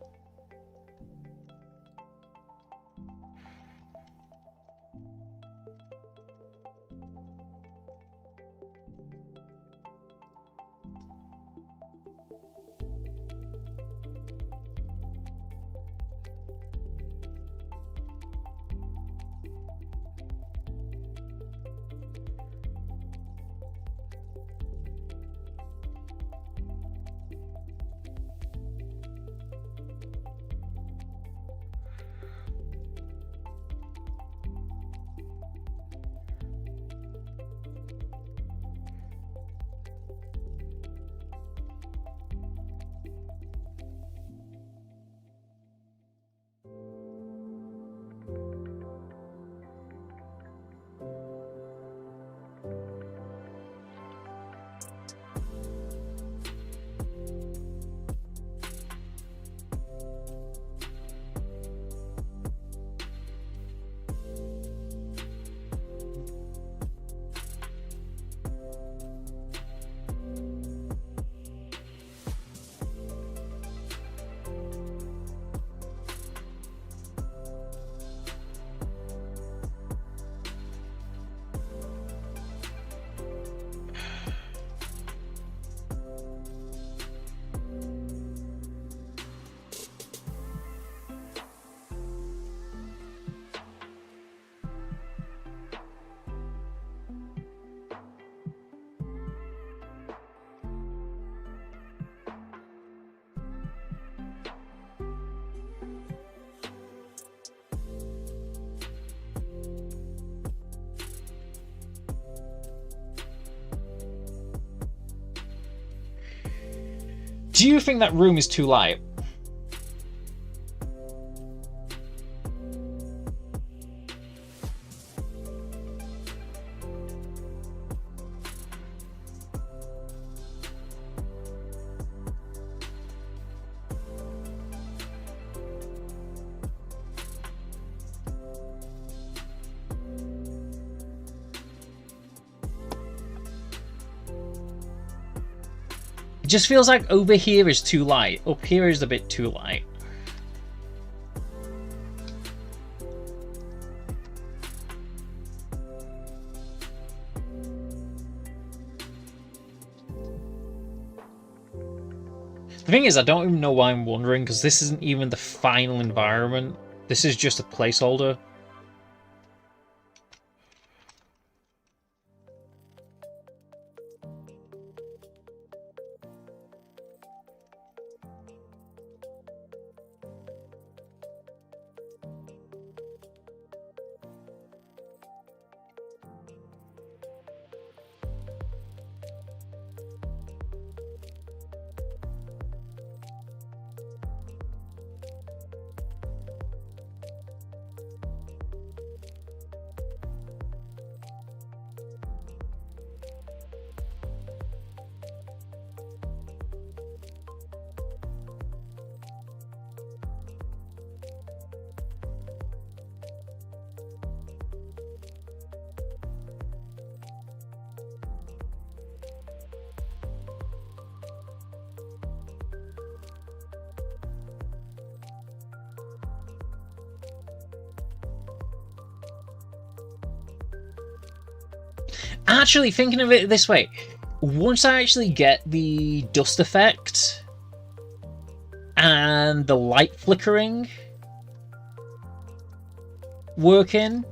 Do you think that room is too light? It just feels like over here is too light. Up here is a bit too light. The thing is, I don't even know why I'm wondering, because this isn't even the final environment. This is just a placeholder. Actually, thinking of it this way, once I actually get the dust effect and the light flickering working,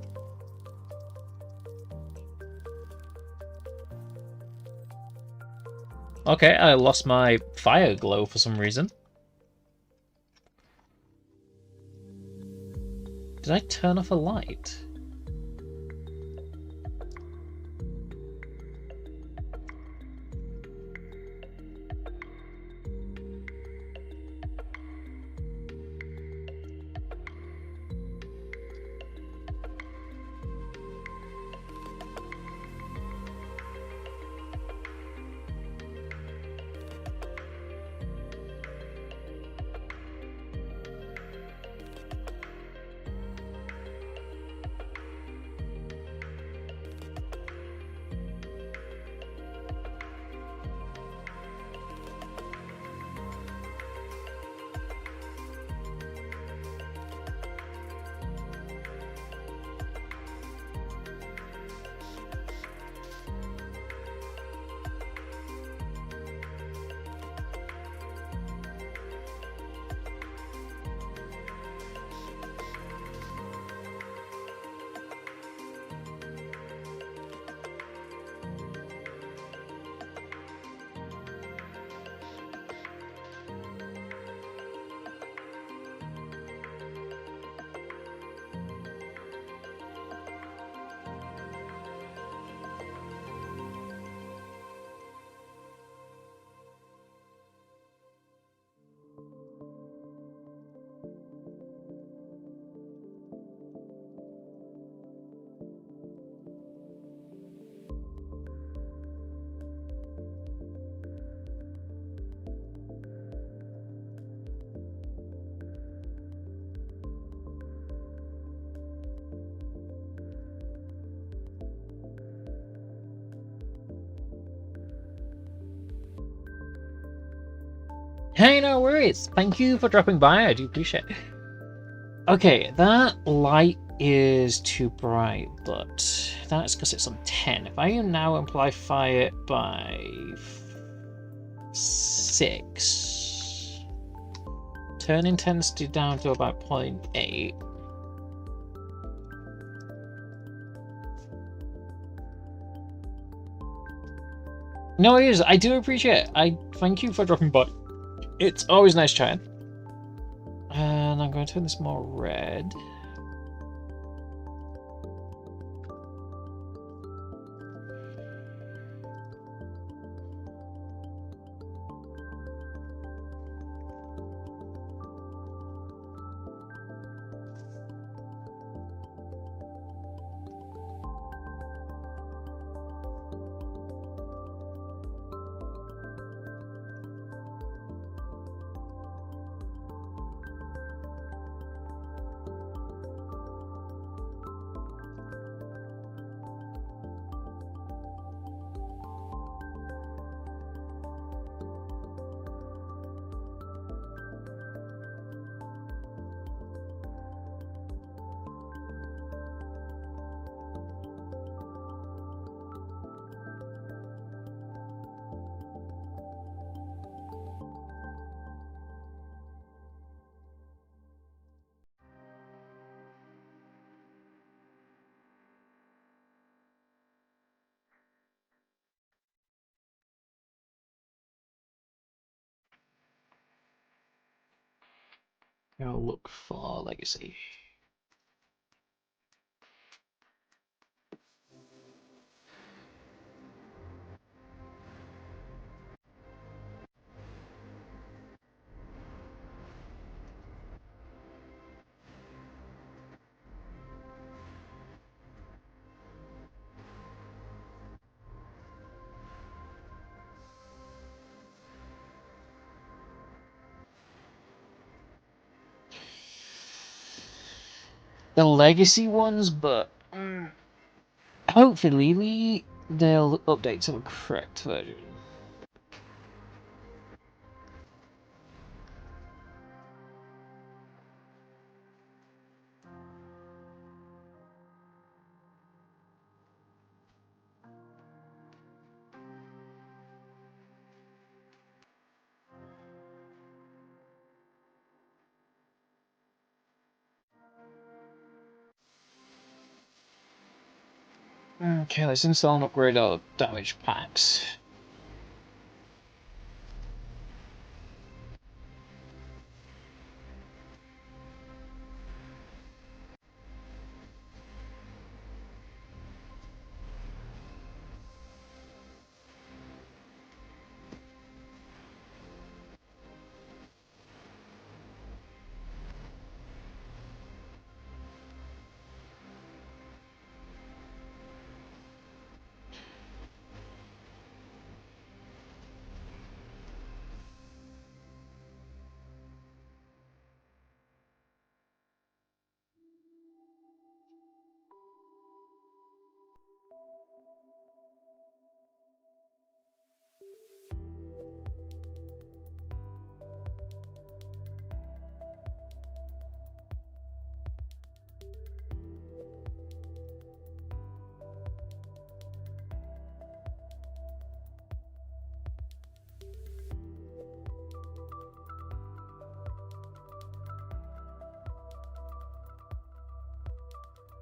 okay, I lost my fire glow for some reason. Did I turn off a light? Hey, no worries. Thank you for dropping by. I do appreciate it. Okay, that light is too bright, but that's because it's on 10. If I now amplify it by 6, turn intensity down to about 0.8. No, it is. I do appreciate it. I thank you for dropping by. It's always nice chatting. And I'm going to turn this more red. I'll look for legacy. The legacy ones, but hopefully they'll update to a correct version. Okay, let's install and upgrade our damage packs.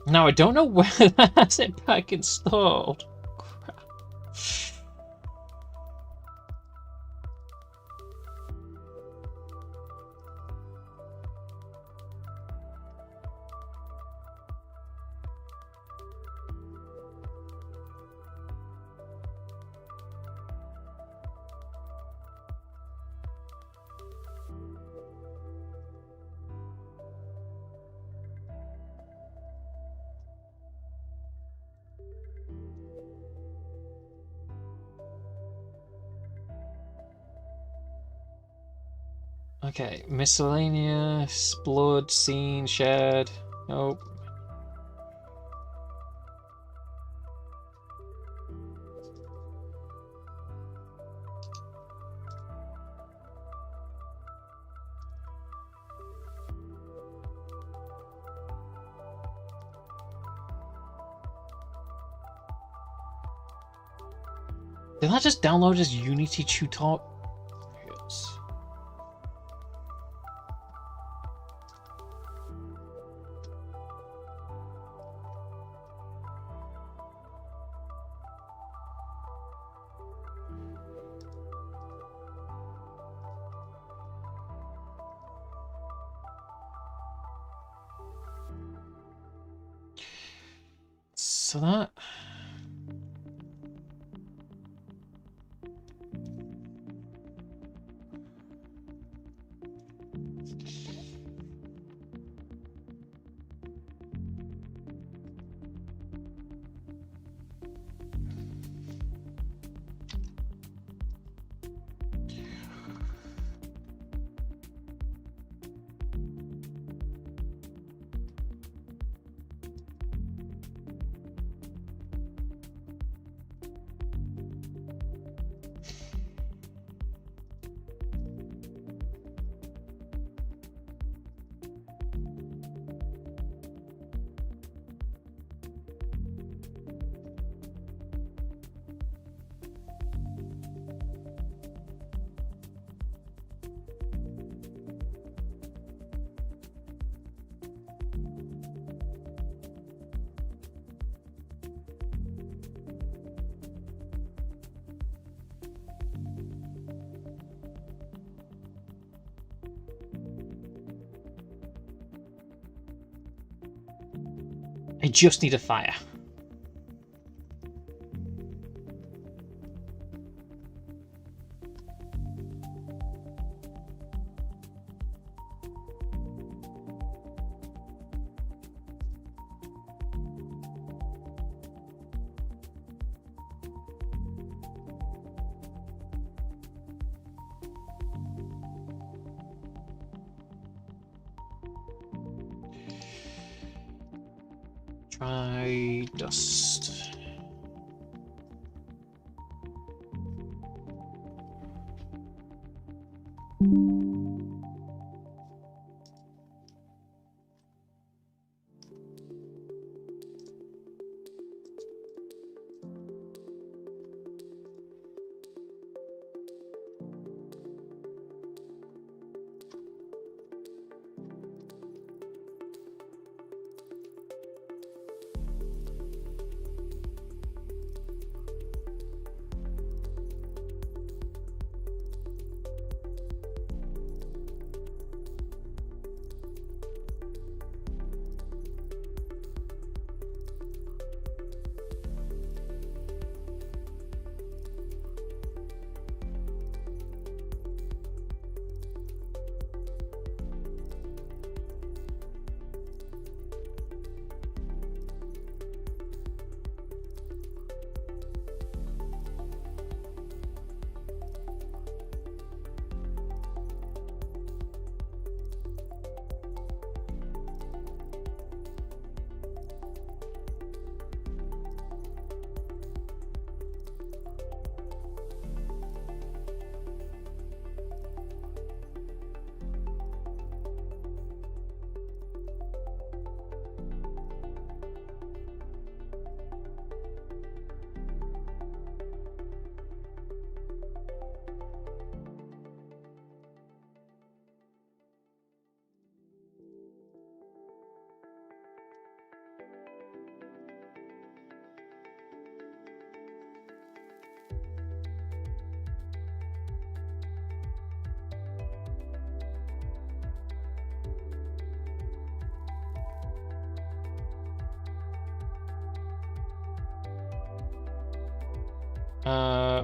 Now I don't know where that asset pack installed. Crap. Okay, miscellaneous, blood, scene, shared. Nope. Did I just download as Unity tutorials? So that... I just need a fire. Try dust.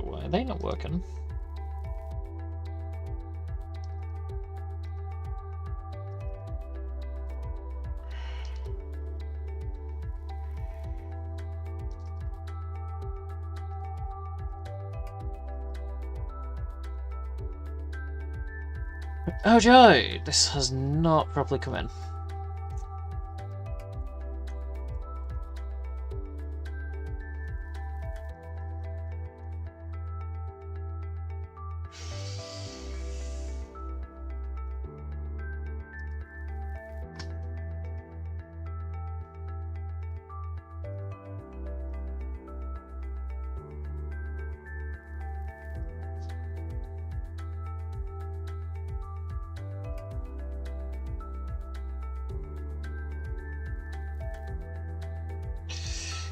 Why are they not working? Oh joy, this has not properly come in.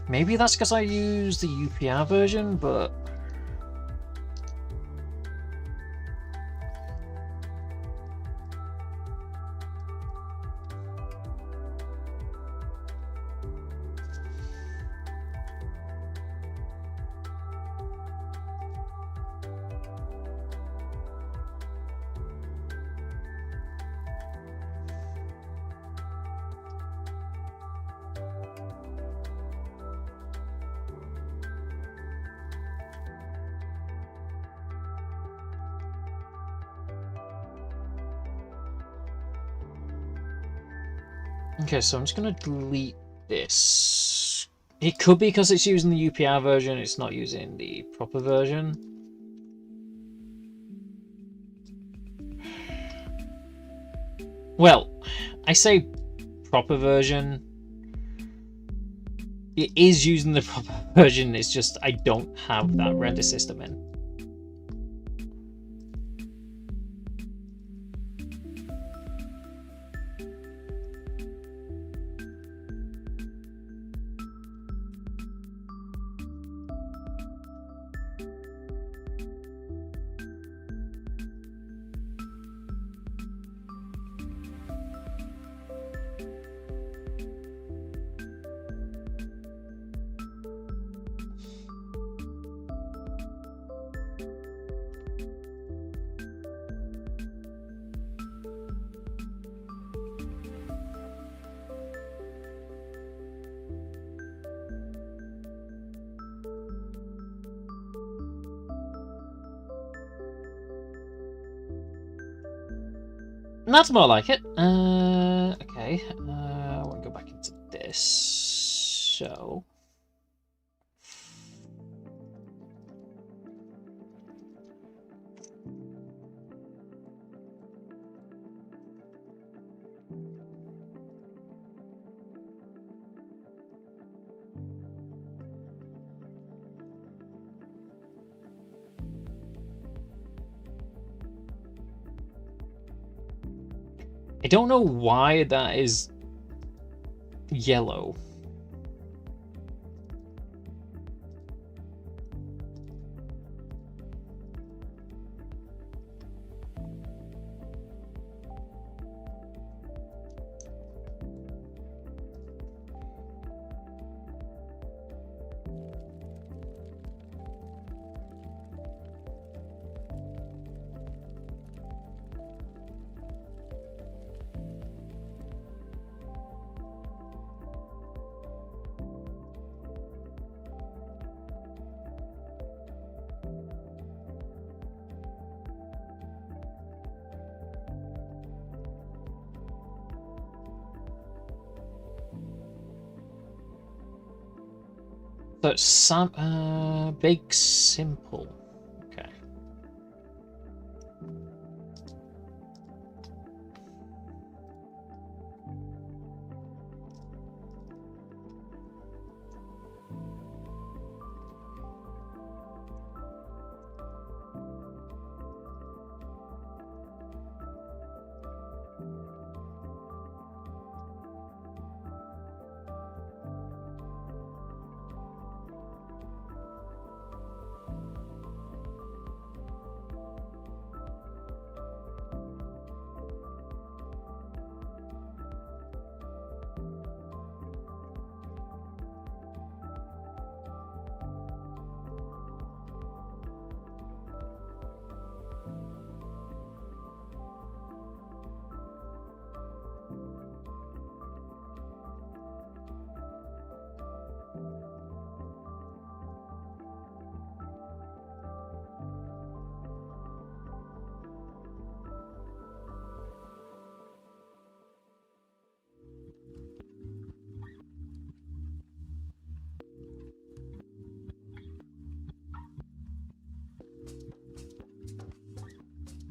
Maybe that's because I use the UPR version, but okay, so I'm just going to delete this. It could be because it's using the UPR version, it's not using the proper version. Well, I say proper version. It is using the proper version, it's just I don't have that render system in. That's more like it. Okay. I want to go back into this. So. I don't know why that is yellow. So it's some big simple. Okay.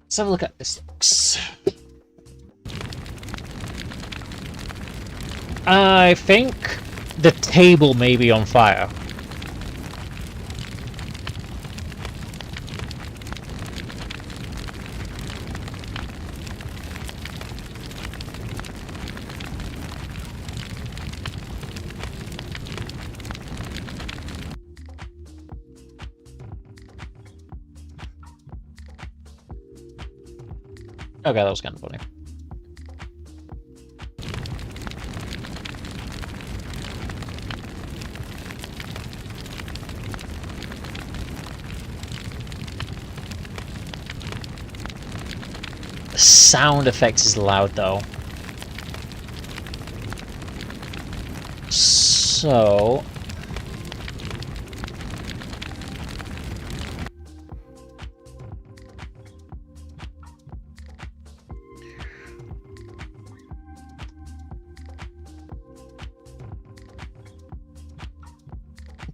Let's have a look at this. I think the table may be on fire. Okay, that was kind of funny. The sound effects is loud though. So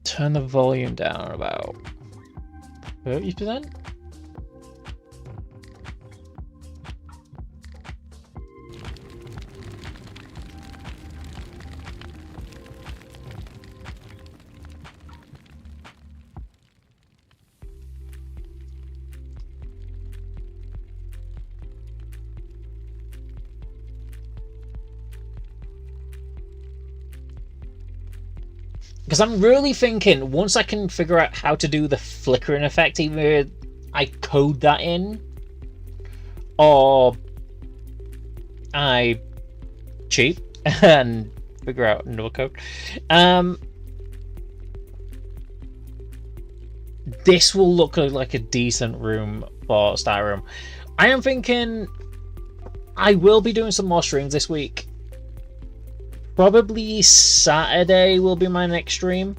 turn the volume down about 30%. Because I'm really thinking, once I can figure out how to do the flickering effect, either I code that in, or I cheat and figure out another code. This will look like a decent room for Star Room. I am thinking I will be doing some more streams this week. Probably Saturday will be my next stream.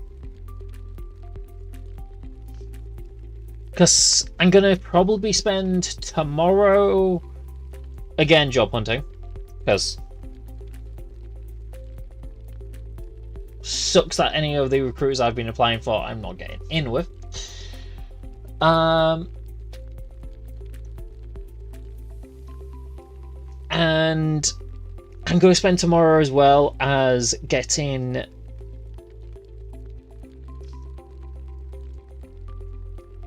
Because I'm going to probably spend tomorrow again, job hunting, because sucks that any of the recruiters I've been applying for I'm not getting in with. And I'm going to spend tomorrow as well as getting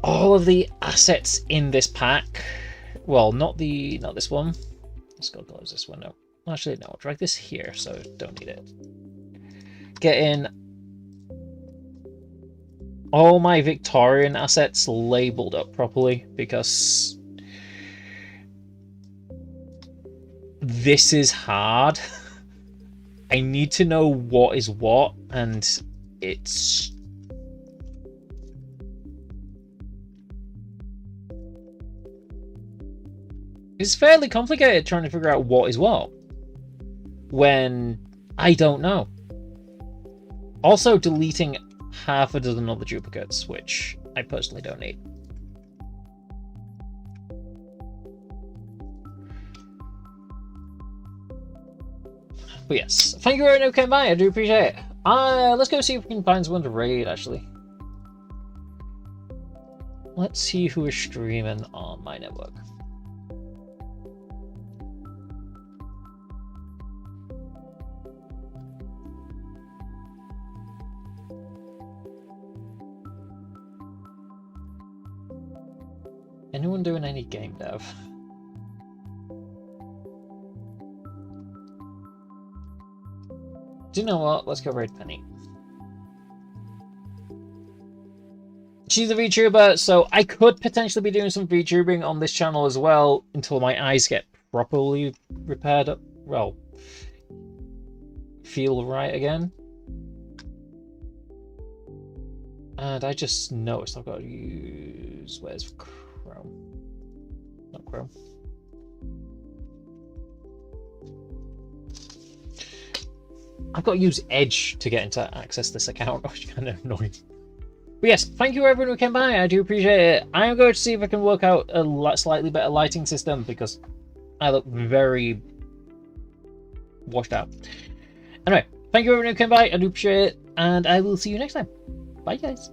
all of the assets in this pack. Well, not this one. Let's go close this window. Actually, no, I'll drag this here, so don't need it. Getting all my Victorian assets labelled up properly, because this is hard. I need to know what is what, and it's fairly complicated trying to figure out what is what when I don't know. Also, deleting half a dozen other duplicates, which I personally don't need. But yes, thank you very much for coming by. I do appreciate it. Let's go see if we can find someone to raid, actually. Let's see who is streaming on my network. Anyone doing any game dev? Do you know what? Let's go raid Penny. She's a VTuber, so I could potentially be doing some VTubing on this channel as well until my eyes get properly repaired up. Well, feel right again. And I just noticed I've got to use... Where's Chrome? Not Chrome. I've got to use Edge to get into access this account, which is kind of annoying. But yes, thank you everyone who came by. I do appreciate it. I'm going to see if I can work out a slightly better lighting system, because I look very washed out. Anyway, thank you everyone who came by. I do appreciate it, and I will see you next time. Bye, guys.